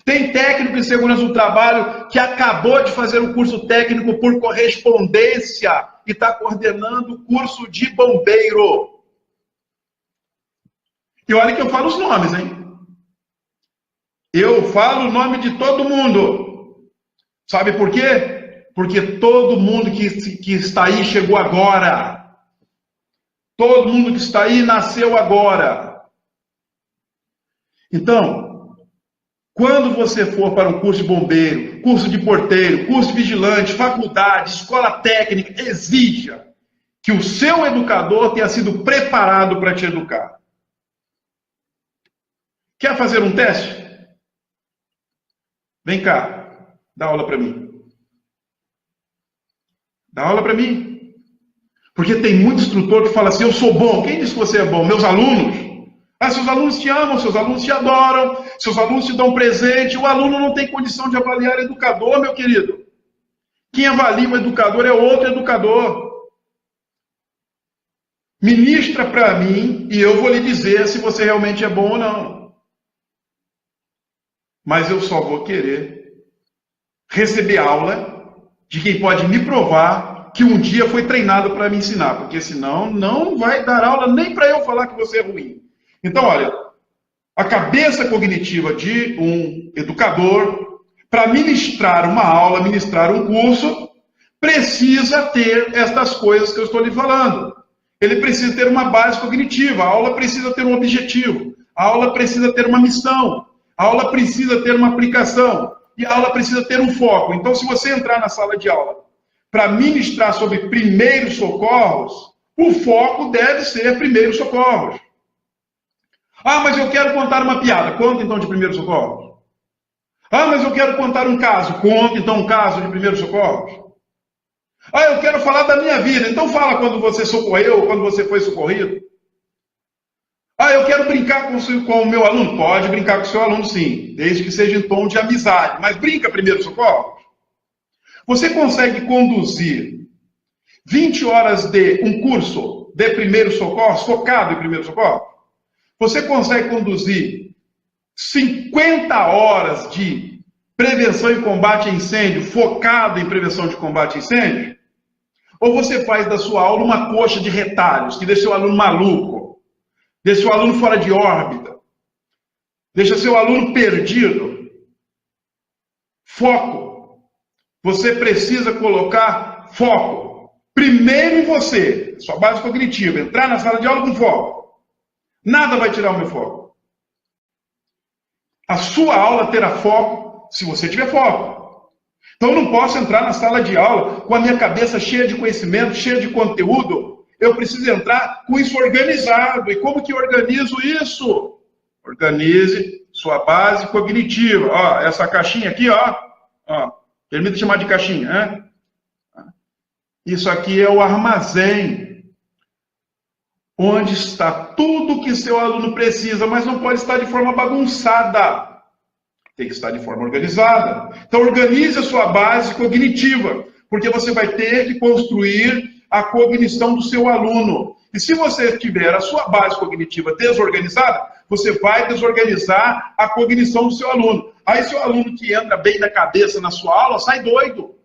[SPEAKER 1] tem técnico em segurança do trabalho que acabou de fazer o curso técnico por correspondência e está coordenando o curso de bombeiro. E olha que eu falo os nomes, hein? Eu falo o nome de todo mundo. Sabe por quê? Porque todo mundo que está aí chegou agora. Todo mundo que está aí nasceu agora. Então, quando você for para um curso de bombeiro, curso de porteiro, curso de vigilante, faculdade, escola técnica, exija que o seu educador tenha sido preparado para te educar. Quer fazer um teste? Vem cá, dá aula para mim. Dá aula para mim. Porque tem muito instrutor que fala assim, eu sou bom. Quem disse que você é bom? Meus alunos. Ah, seus alunos te amam, seus alunos te adoram, seus alunos te dão presente. O aluno não tem condição de avaliar o educador, meu querido. Quem avalia o educador é outro educador. Ministra para mim e eu vou lhe dizer se você realmente é bom ou não. Mas eu só vou querer receber aula de quem pode me provar que um dia foi treinado para me ensinar, porque senão não vai dar aula nem para eu falar que você é ruim. Então, olha, a cabeça cognitiva de um educador, para ministrar uma aula, ministrar um curso, precisa ter estas coisas que eu estou lhe falando. ele precisa ter uma base cognitiva, a aula precisa ter um objetivo, a aula precisa ter uma missão, a aula precisa ter uma aplicação, e a aula precisa ter um foco. Então, se você entrar na sala de aula para ministrar sobre primeiros socorros, o foco deve ser primeiros socorros. Ah, mas eu quero contar uma piada. Conta então de primeiros socorros. Ah, mas eu quero contar um caso. Conta então um caso de primeiros socorros. Ah, eu quero falar da minha vida. Então fala quando você socorreu, quando você foi socorrido. Ah, eu quero brincar com o meu aluno. Pode brincar com o seu aluno, sim, desde que seja em tom de amizade. Mas brinca primeiro socorro. Você consegue conduzir 20 horas de um curso de primeiros socorros, focado em primeiros socorros? Você consegue conduzir 50 horas de prevenção e combate a incêndio, focado em prevenção de combate a incêndio? Ou você faz da sua aula uma coxa de retalhos, que deixa seu aluno maluco, deixa seu aluno fora de órbita, deixa seu aluno perdido? Foco. Você precisa colocar foco. Primeiro em você, sua base cognitiva, entrar na sala de aula com foco. Nada vai tirar o meu foco. A sua aula terá foco se você tiver foco. Então eu não posso entrar na sala de aula com a minha cabeça cheia de conhecimento, cheia de conteúdo. Eu preciso entrar com isso organizado. E como que eu organizo isso? Organize sua base cognitiva. Ó, essa caixinha aqui, ó, permita chamar de caixinha, né? Isso aqui é o armazém, onde está tudo que seu aluno precisa, mas não pode estar de forma bagunçada. Tem que estar de forma organizada. Então, organize a sua base cognitiva, porque você vai ter que construir a cognição do seu aluno. E se você tiver a sua base cognitiva desorganizada, você vai desorganizar a cognição do seu aluno. Aí, seu aluno que entra bem da cabeça na sua aula, sai doido.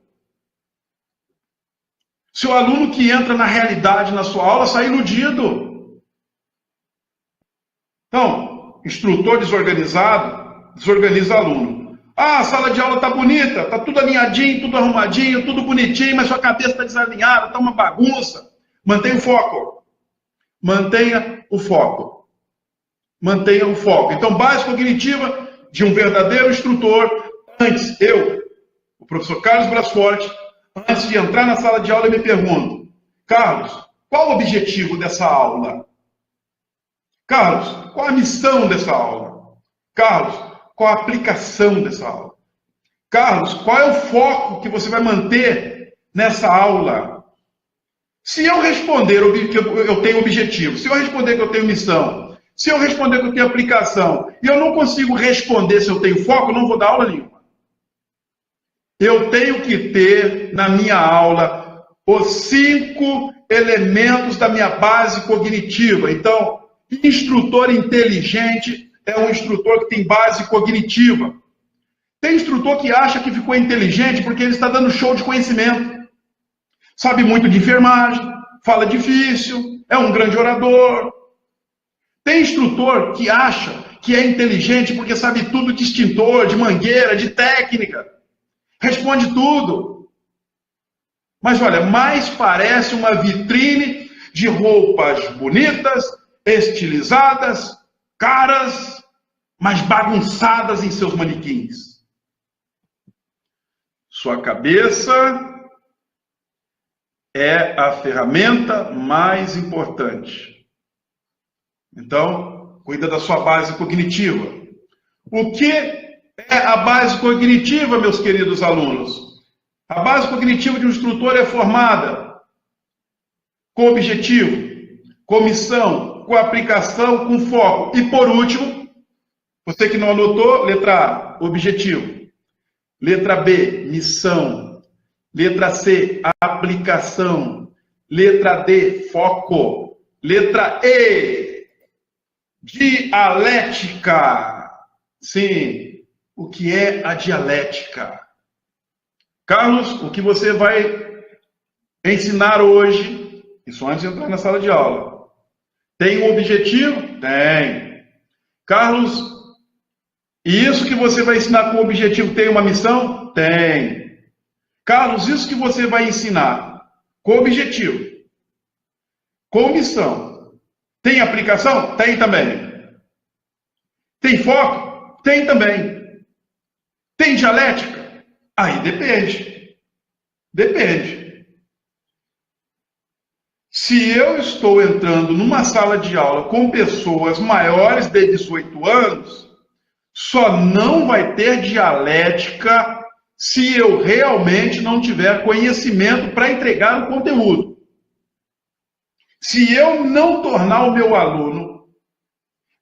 [SPEAKER 1] Seu aluno que entra na realidade na sua aula, sai iludido. Então, instrutor desorganizado, desorganiza aluno. Ah, a sala de aula está bonita, está tudo alinhadinho, tudo arrumadinho, tudo bonitinho, mas sua cabeça está desalinhada, está uma bagunça. Mantenha o foco. Mantenha o foco. Mantenha o foco. Então, base cognitiva de um verdadeiro instrutor. Antes, eu, o professor Carlos Brasforte, antes de entrar na sala de aula, eu me pergunto: Carlos, qual o objetivo dessa aula? Carlos, qual a missão dessa aula? Carlos, qual a aplicação dessa aula? Carlos, qual é o foco que você vai manter nessa aula? Se eu responder que eu tenho objetivo, se eu responder que eu tenho missão, se eu responder que eu tenho aplicação, e eu não consigo responder se eu tenho foco, eu não vou dar aula nenhuma. Eu tenho que ter na minha aula os 5 elementos da minha base cognitiva. Então, instrutor inteligente é um instrutor que tem base cognitiva. Tem instrutor que acha que ficou inteligente porque ele está dando show de conhecimento. Sabe muito de enfermagem, fala difícil, é um grande orador. Tem instrutor que acha que é inteligente porque sabe tudo de extintor, de mangueira, de técnica. Responde tudo. Mas olha, mais parece uma vitrine de roupas bonitas, estilizadas, caras, mas bagunçadas em seus manequins. Sua cabeça é a ferramenta mais importante. Então, cuida da sua base cognitiva. O que é a base cognitiva, meus queridos alunos? A base cognitiva de um instrutor é formada com objetivo, com missão, com aplicação, com foco. E por último, você que não anotou, letra A, objetivo. Letra B, missão. Letra C, aplicação. Letra D, foco. Letra E, dialética. Sim, o que é a dialética? Carlos, o que você vai ensinar hoje, isso antes de entrar na sala de aula, tem um objetivo? Tem. Carlos, e isso que você vai ensinar com objetivo tem uma missão? Tem. Carlos, isso que você vai ensinar com objetivo, com missão. Tem aplicação? Tem também. Tem foco? Tem também. Tem dialética? Aí depende. Depende. Se eu estou entrando numa sala de aula com pessoas maiores de 18 anos, só não vai ter dialética se eu realmente não tiver conhecimento para entregar o conteúdo. Se eu não tornar o meu aluno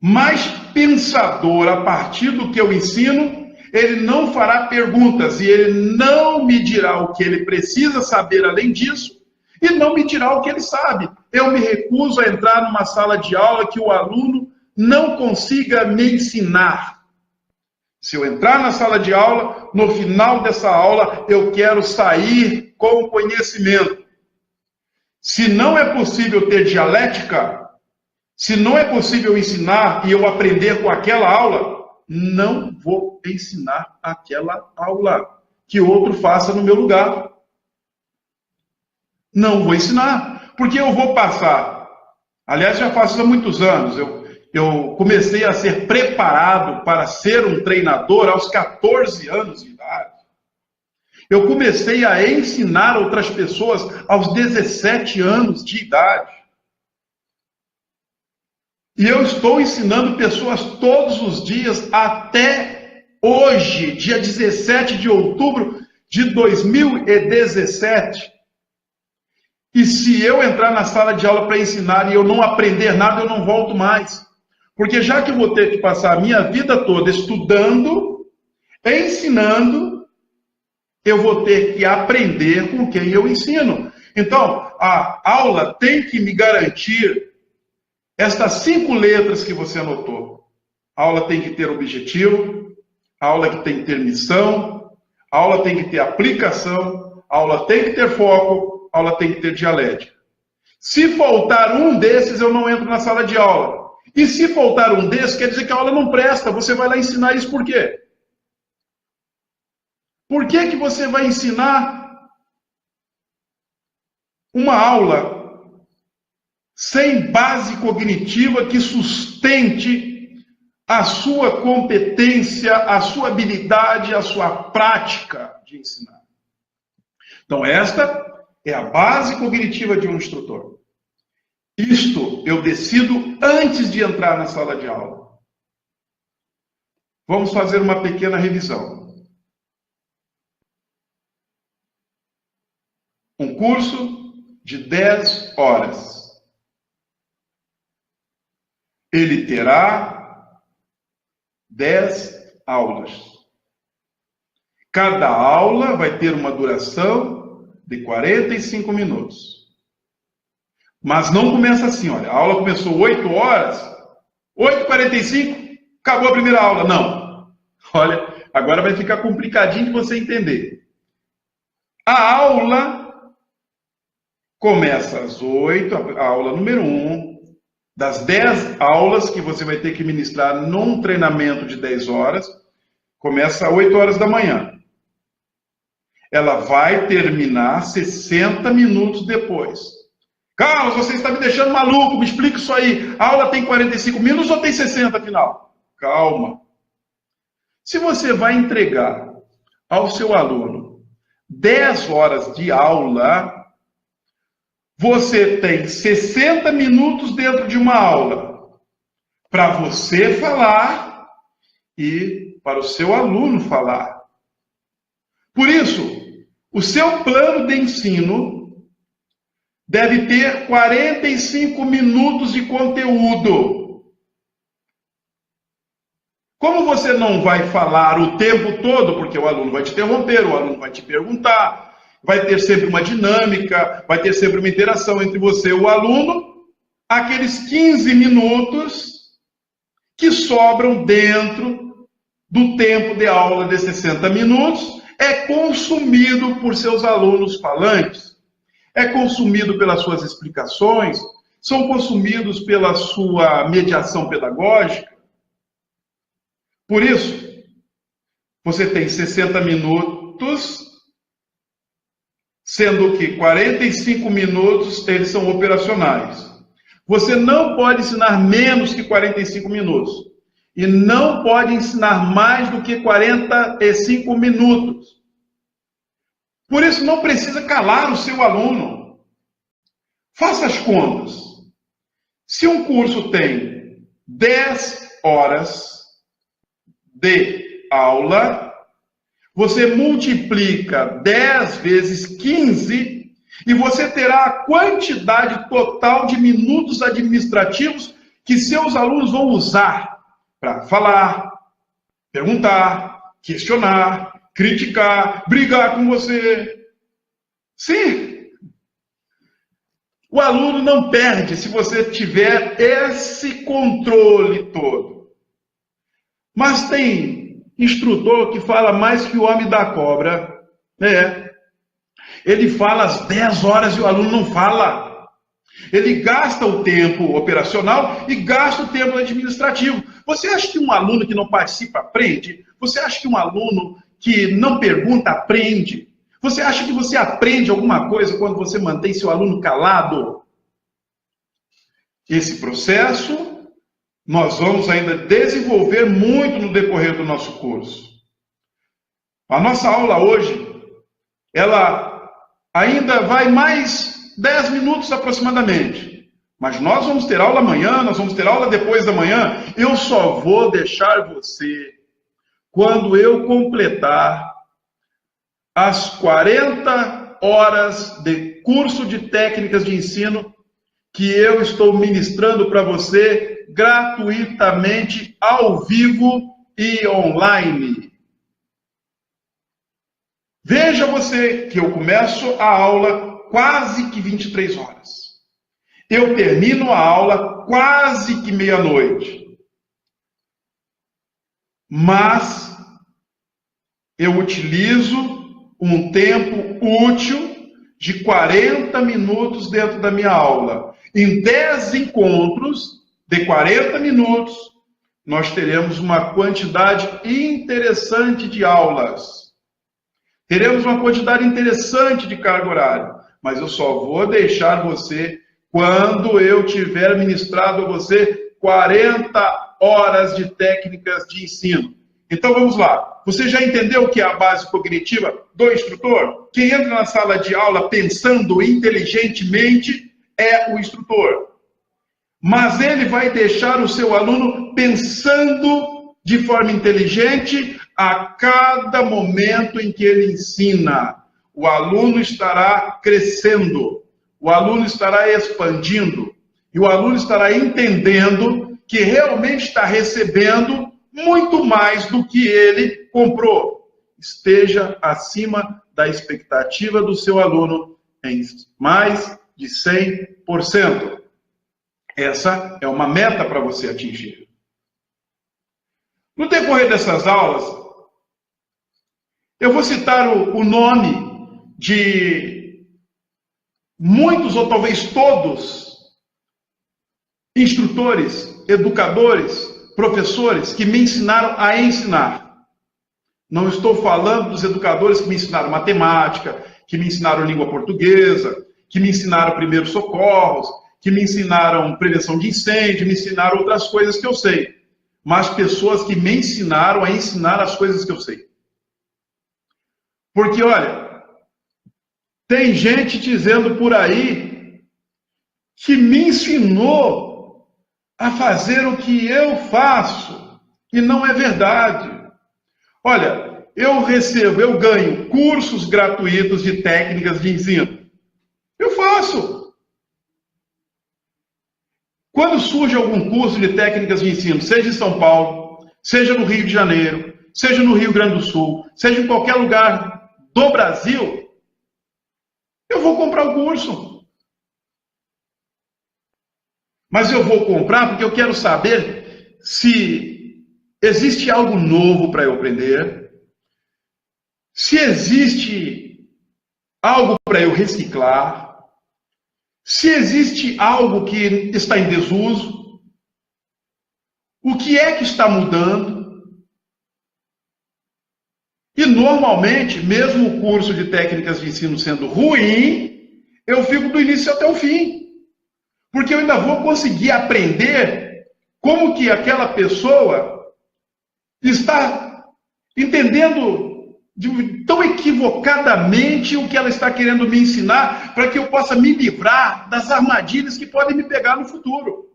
[SPEAKER 1] mais pensador a partir do que eu ensino, ele não fará perguntas e ele não me dirá o que ele precisa saber além disso e não me dirá o que ele sabe. Eu me recuso a entrar numa sala de aula que o aluno não consiga me ensinar. Se eu entrar na sala de aula, no final dessa aula, eu quero sair com conhecimento. Se não é possível ter dialética, se não é possível ensinar e eu aprender com aquela aula, não vou ensinar aquela aula. Que outro faça no meu lugar. Não vou ensinar, porque eu vou passar. Aliás, já faço há muitos anos. Eu comecei a ser preparado para ser um treinador aos 14 anos de idade. Eu comecei a ensinar outras pessoas aos 17 anos de idade. E eu estou ensinando pessoas todos os dias até hoje, dia 17 de outubro de 2017. E se eu entrar na sala de aula para ensinar e eu não aprender nada, eu não volto mais. Porque já que eu vou ter que passar a minha vida toda estudando, ensinando, eu vou ter que aprender com quem eu ensino. Então, a aula tem que me garantir estas 5 letras que você anotou. A aula tem que ter objetivo, a aula tem que ter missão, a aula tem que ter aplicação, a aula tem que ter foco, a aula tem que ter dialética. Se faltar um desses, eu não entro na sala de aula. E se faltar um desses, quer dizer que a aula não presta. Você vai lá ensinar isso por quê? Por que que você vai ensinar uma aula sem base cognitiva que sustente a sua competência, a sua habilidade, a sua prática de ensinar? Então, esta é a base cognitiva de um instrutor. Isto eu decido antes de entrar na sala de aula. Vamos fazer uma pequena revisão. Um curso de 10 horas. Ele terá 10 aulas. Cada aula vai ter uma duração de 45 minutos. Mas não começa assim, olha, a aula começou 8 horas, 8h45, acabou a primeira aula. Não. Olha, agora vai ficar complicadinho de você entender. A aula começa às 8, a aula número 1, das 10 aulas que você vai ter que ministrar num treinamento de 10 horas, começa às 8 horas da manhã. Ela vai terminar 60 minutos depois. Carlos, você está me deixando maluco, me explica isso aí. A aula tem 45 minutos ou tem 60 afinal? Calma. Se você vai entregar ao seu aluno 10 horas de aula, você tem 60 minutos dentro de uma aula para você falar e para o seu aluno falar. Por isso, o seu plano de ensino deve ter 45 minutos de conteúdo. Como você não vai falar o tempo todo, porque o aluno vai te interromper, o aluno vai te perguntar, vai ter sempre uma dinâmica, vai ter sempre uma interação entre você e o aluno, aqueles 15 minutos que sobram dentro do tempo de aula de 60 minutos é consumido por seus alunos falantes. É consumido pelas suas explicações, são consumidos pela sua mediação pedagógica. Por isso, você tem 60 minutos, sendo que 45 minutos eles são operacionais. Você não pode ensinar menos que 45 minutos. E não pode ensinar mais do que 45 minutos. Por isso, não precisa calar o seu aluno. Faça as contas. Se um curso tem 10 horas de aula, você multiplica 10 vezes 15 e você terá a quantidade total de minutos administrativos que seus alunos vão usar para falar, perguntar, questionar, criticar, brigar com você. Sim. O aluno não perde se você tiver esse controle todo. Mas tem instrutor que fala mais que o homem da cobra. Ele fala às 10 horas e o aluno não fala. Ele gasta o tempo operacional e gasta o tempo administrativo. Você acha que um aluno que não participa aprende? Você acha que um aluno que não pergunta aprende? Você acha que você aprende alguma coisa quando você mantém seu aluno calado? Esse processo nós vamos ainda desenvolver muito no decorrer do nosso curso. A nossa aula hoje, ela ainda vai mais 10 minutos aproximadamente. Mas nós vamos ter aula amanhã, nós vamos ter aula depois da manhã. Eu só vou deixar você quando eu completar as 40 horas de curso de técnicas de ensino que eu estou ministrando para você gratuitamente, ao vivo e online. Veja você que eu começo a aula quase que 23 horas. Eu termino a aula quase que meia-noite. Mas eu utilizo um tempo útil de 40 minutos dentro da minha aula. Em 10 encontros de 40 minutos, nós teremos uma quantidade interessante de aulas. Teremos uma quantidade interessante de carga horária. Mas eu só vou deixar você quando eu tiver ministrado a você 40 horas de técnicas de ensino. Então vamos lá. Você já entendeu o que é a base cognitiva do instrutor? Quem entra na sala de aula pensando inteligentemente é o instrutor. Mas ele vai deixar o seu aluno pensando de forma inteligente a cada momento em que ele ensina. O aluno estará crescendo, o aluno estará expandindo, e o aluno estará entendendo que realmente está recebendo muito mais do que ele comprou. Esteja acima da expectativa do seu aluno em mais de 100%. Essa é uma meta para você atingir. No decorrer dessas aulas, eu vou citar o nome de muitos ou talvez todos instrutores, educadores, professores que me ensinaram a ensinar. Não estou falando dos educadores que me ensinaram matemática, que me ensinaram língua portuguesa, que me ensinaram primeiros socorros, que me ensinaram prevenção de incêndio, me ensinaram outras coisas que eu sei. Mas pessoas que me ensinaram a ensinar as coisas que eu sei. Porque, olha, tem gente dizendo por aí que me ensinou a fazer o que eu faço. E não é verdade. Olha, eu ganho cursos gratuitos de técnicas de ensino. Eu faço. Quando surge algum curso de técnicas de ensino, seja em São Paulo, seja no Rio de Janeiro, seja no Rio Grande do Sul, seja em qualquer lugar do Brasil, eu vou comprar o curso. Mas eu vou comprar porque eu quero saber se existe algo novo para eu aprender, se existe algo para eu reciclar, se existe algo que está em desuso, o que é que está mudando. E normalmente, mesmo o curso de técnicas de ensino sendo ruim, eu fico do início até o fim. Porque eu ainda vou conseguir aprender como que aquela pessoa está entendendo tão equivocadamente o que ela está querendo me ensinar, para que eu possa me livrar das armadilhas que podem me pegar no futuro.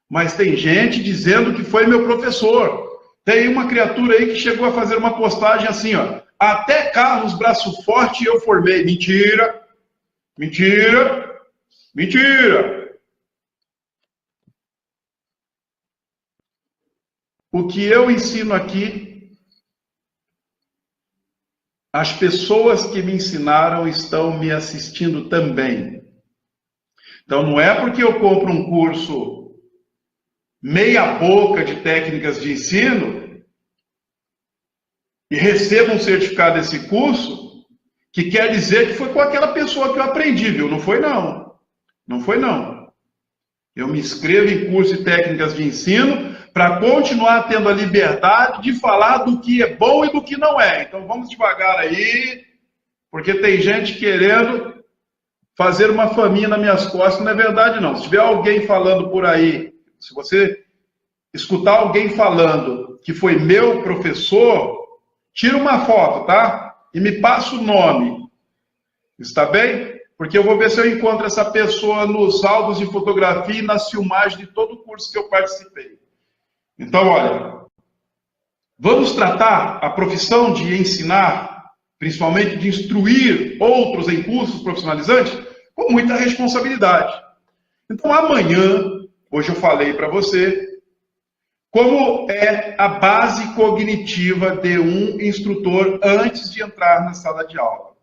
[SPEAKER 1] Mas tem gente dizendo que foi meu professor. Tem uma criatura aí que chegou a fazer uma postagem assim, ó: até Carlos Braço Forte eu formei. Mentira, mentira, mentira. O que eu ensino aqui, as pessoas que me ensinaram estão me assistindo também. Então não é porque eu compro um curso meia boca de técnicas de ensino e recebo um certificado desse curso, que quer dizer que foi com aquela pessoa que eu aprendi, viu? Não foi não. Não foi não. Eu me inscrevo em curso de técnicas de ensino para continuar tendo a liberdade de falar do que é bom e do que não é. Então vamos devagar aí, porque tem gente querendo fazer uma faminha nas minhas costas, não é verdade não. Se tiver alguém falando por aí, se você escutar alguém falando que foi meu professor, tira uma foto, tá? E me passa o nome. Está bem? Porque eu vou ver se eu encontro essa pessoa nos álbuns de fotografia e nas filmagens de todo o curso que eu participei. Então, olha, vamos tratar a profissão de ensinar, principalmente de instruir outros em cursos profissionalizantes, com muita responsabilidade. Então, amanhã, hoje eu falei para você, como é a base cognitiva de um instrutor antes de entrar na sala de aula.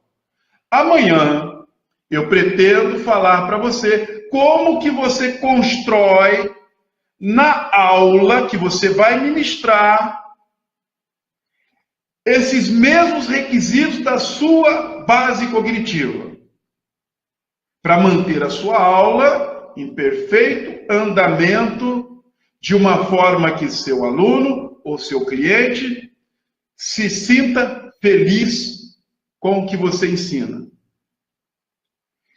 [SPEAKER 1] Amanhã, eu pretendo falar para você como que você constrói na aula que você vai ministrar esses mesmos requisitos da sua base cognitiva, para manter a sua aula em perfeito andamento, de uma forma que seu aluno ou seu cliente se sinta feliz com o que você ensina.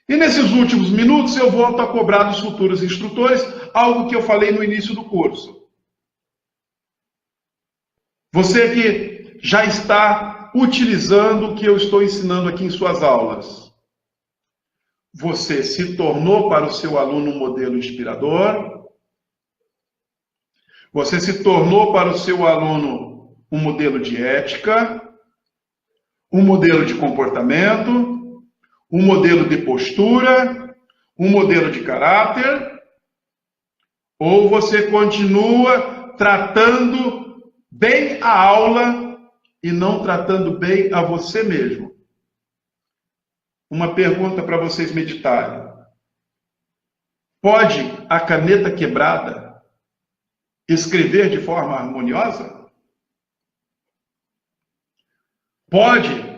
[SPEAKER 1] E nesses últimos minutos eu volto a cobrar dos futuros instrutores algo que eu falei no início do curso. Você que já está utilizando o que eu estou ensinando aqui em suas aulas. Você se tornou para o seu aluno um modelo inspirador? Você se tornou para o seu aluno um modelo de ética? Um modelo de comportamento? Um modelo de postura, um modelo de caráter, ou você continua tratando bem a aula e não tratando bem a você mesmo? Uma pergunta para vocês meditarem. Pode a caneta quebrada escrever de forma harmoniosa? Pode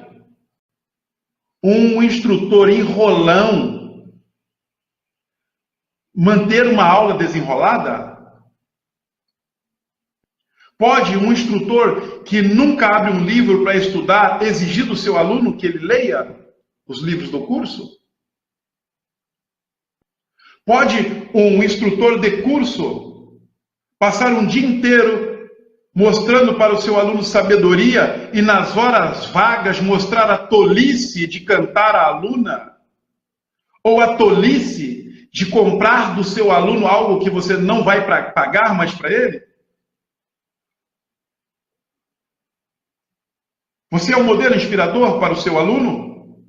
[SPEAKER 1] um instrutor enrolão manter uma aula desenrolada? Pode um instrutor que nunca abre um livro para estudar exigir do seu aluno que ele leia os livros do curso? Pode um instrutor de curso passar um dia inteiro mostrando para o seu aluno sabedoria e nas horas vagas mostrar a tolice de cantar a aluna? Ou a tolice de comprar do seu aluno algo que você não vai pagar mais para ele? Você é um modelo inspirador para o seu aluno?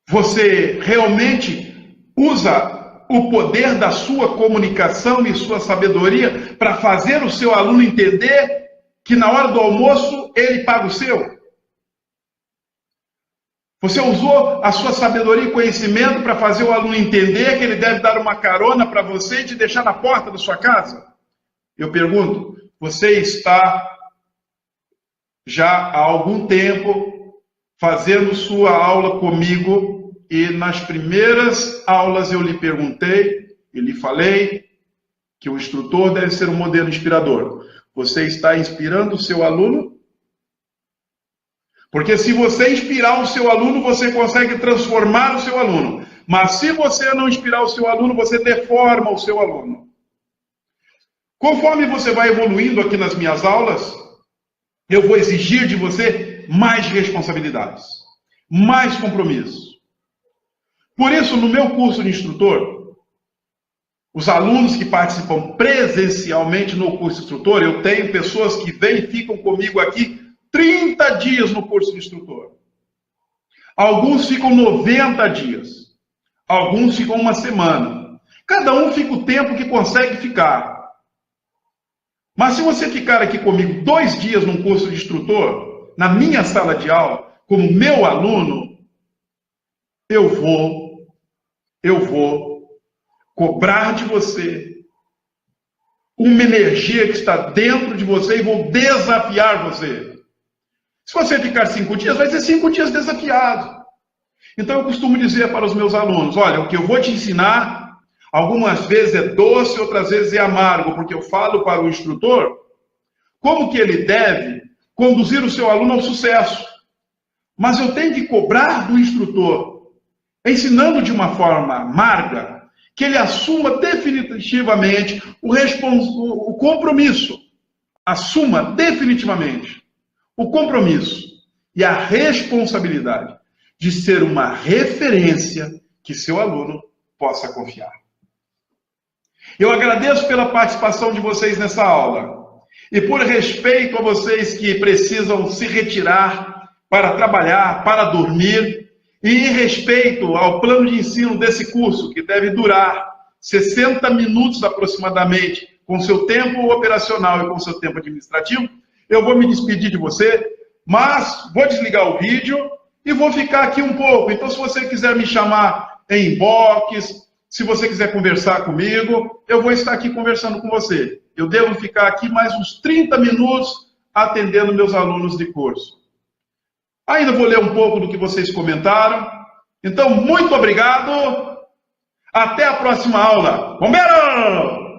[SPEAKER 1] Você realmente usa o poder da sua comunicação e sua sabedoria para fazer o seu aluno entender que na hora do almoço ele paga o seu? Você usou a sua sabedoria e conhecimento para fazer o aluno entender que ele deve dar uma carona para você e te deixar na porta da sua casa? Eu pergunto, você está já há algum tempo fazendo sua aula comigo? E nas primeiras aulas eu lhe perguntei e lhe falei que o instrutor deve ser um modelo inspirador. Você está inspirando o seu aluno? Porque se você inspirar o seu aluno, você consegue transformar o seu aluno. Mas se você não inspirar o seu aluno, você deforma o seu aluno. Conforme você vai evoluindo aqui nas minhas aulas, eu vou exigir de você mais responsabilidades, mais compromisso. Por isso, no meu curso de instrutor, os alunos que participam presencialmente no curso de instrutor, eu tenho pessoas que vêm e ficam comigo aqui 30 dias no curso de instrutor. Alguns ficam 90 dias. Alguns ficam uma semana. Cada um fica o tempo que consegue ficar. Mas se você ficar aqui comigo 2 dias num curso de instrutor, na minha sala de aula, como meu aluno, eu vou cobrar de você uma energia que está dentro de você e vou desafiar você. Se você ficar 5 dias, vai ser 5 dias desafiado. Então eu costumo dizer para os meus alunos, olha, o que eu vou te ensinar, algumas vezes é doce, outras vezes é amargo, porque eu falo para o instrutor como que ele deve conduzir o seu aluno ao sucesso. Mas eu tenho que cobrar do instrutor, ensinando de uma forma amarga, que ele assuma definitivamente o compromisso. Assuma definitivamente o compromisso e a responsabilidade de ser uma referência que seu aluno possa confiar. Eu agradeço pela participação de vocês nessa aula. E por respeito a vocês que precisam se retirar para trabalhar, para dormir, e em respeito ao plano de ensino desse curso, que deve durar 60 minutos aproximadamente, com seu tempo operacional e com seu tempo administrativo, eu vou me despedir de você, mas vou desligar o vídeo e vou ficar aqui um pouco. Então, se você quiser me chamar em inbox, se você quiser conversar comigo, eu vou estar aqui conversando com você. Eu devo ficar aqui mais uns 30 minutos atendendo meus alunos de curso. Ainda vou ler um pouco do que vocês comentaram. Então, muito obrigado. Até a próxima aula. Bombeiro!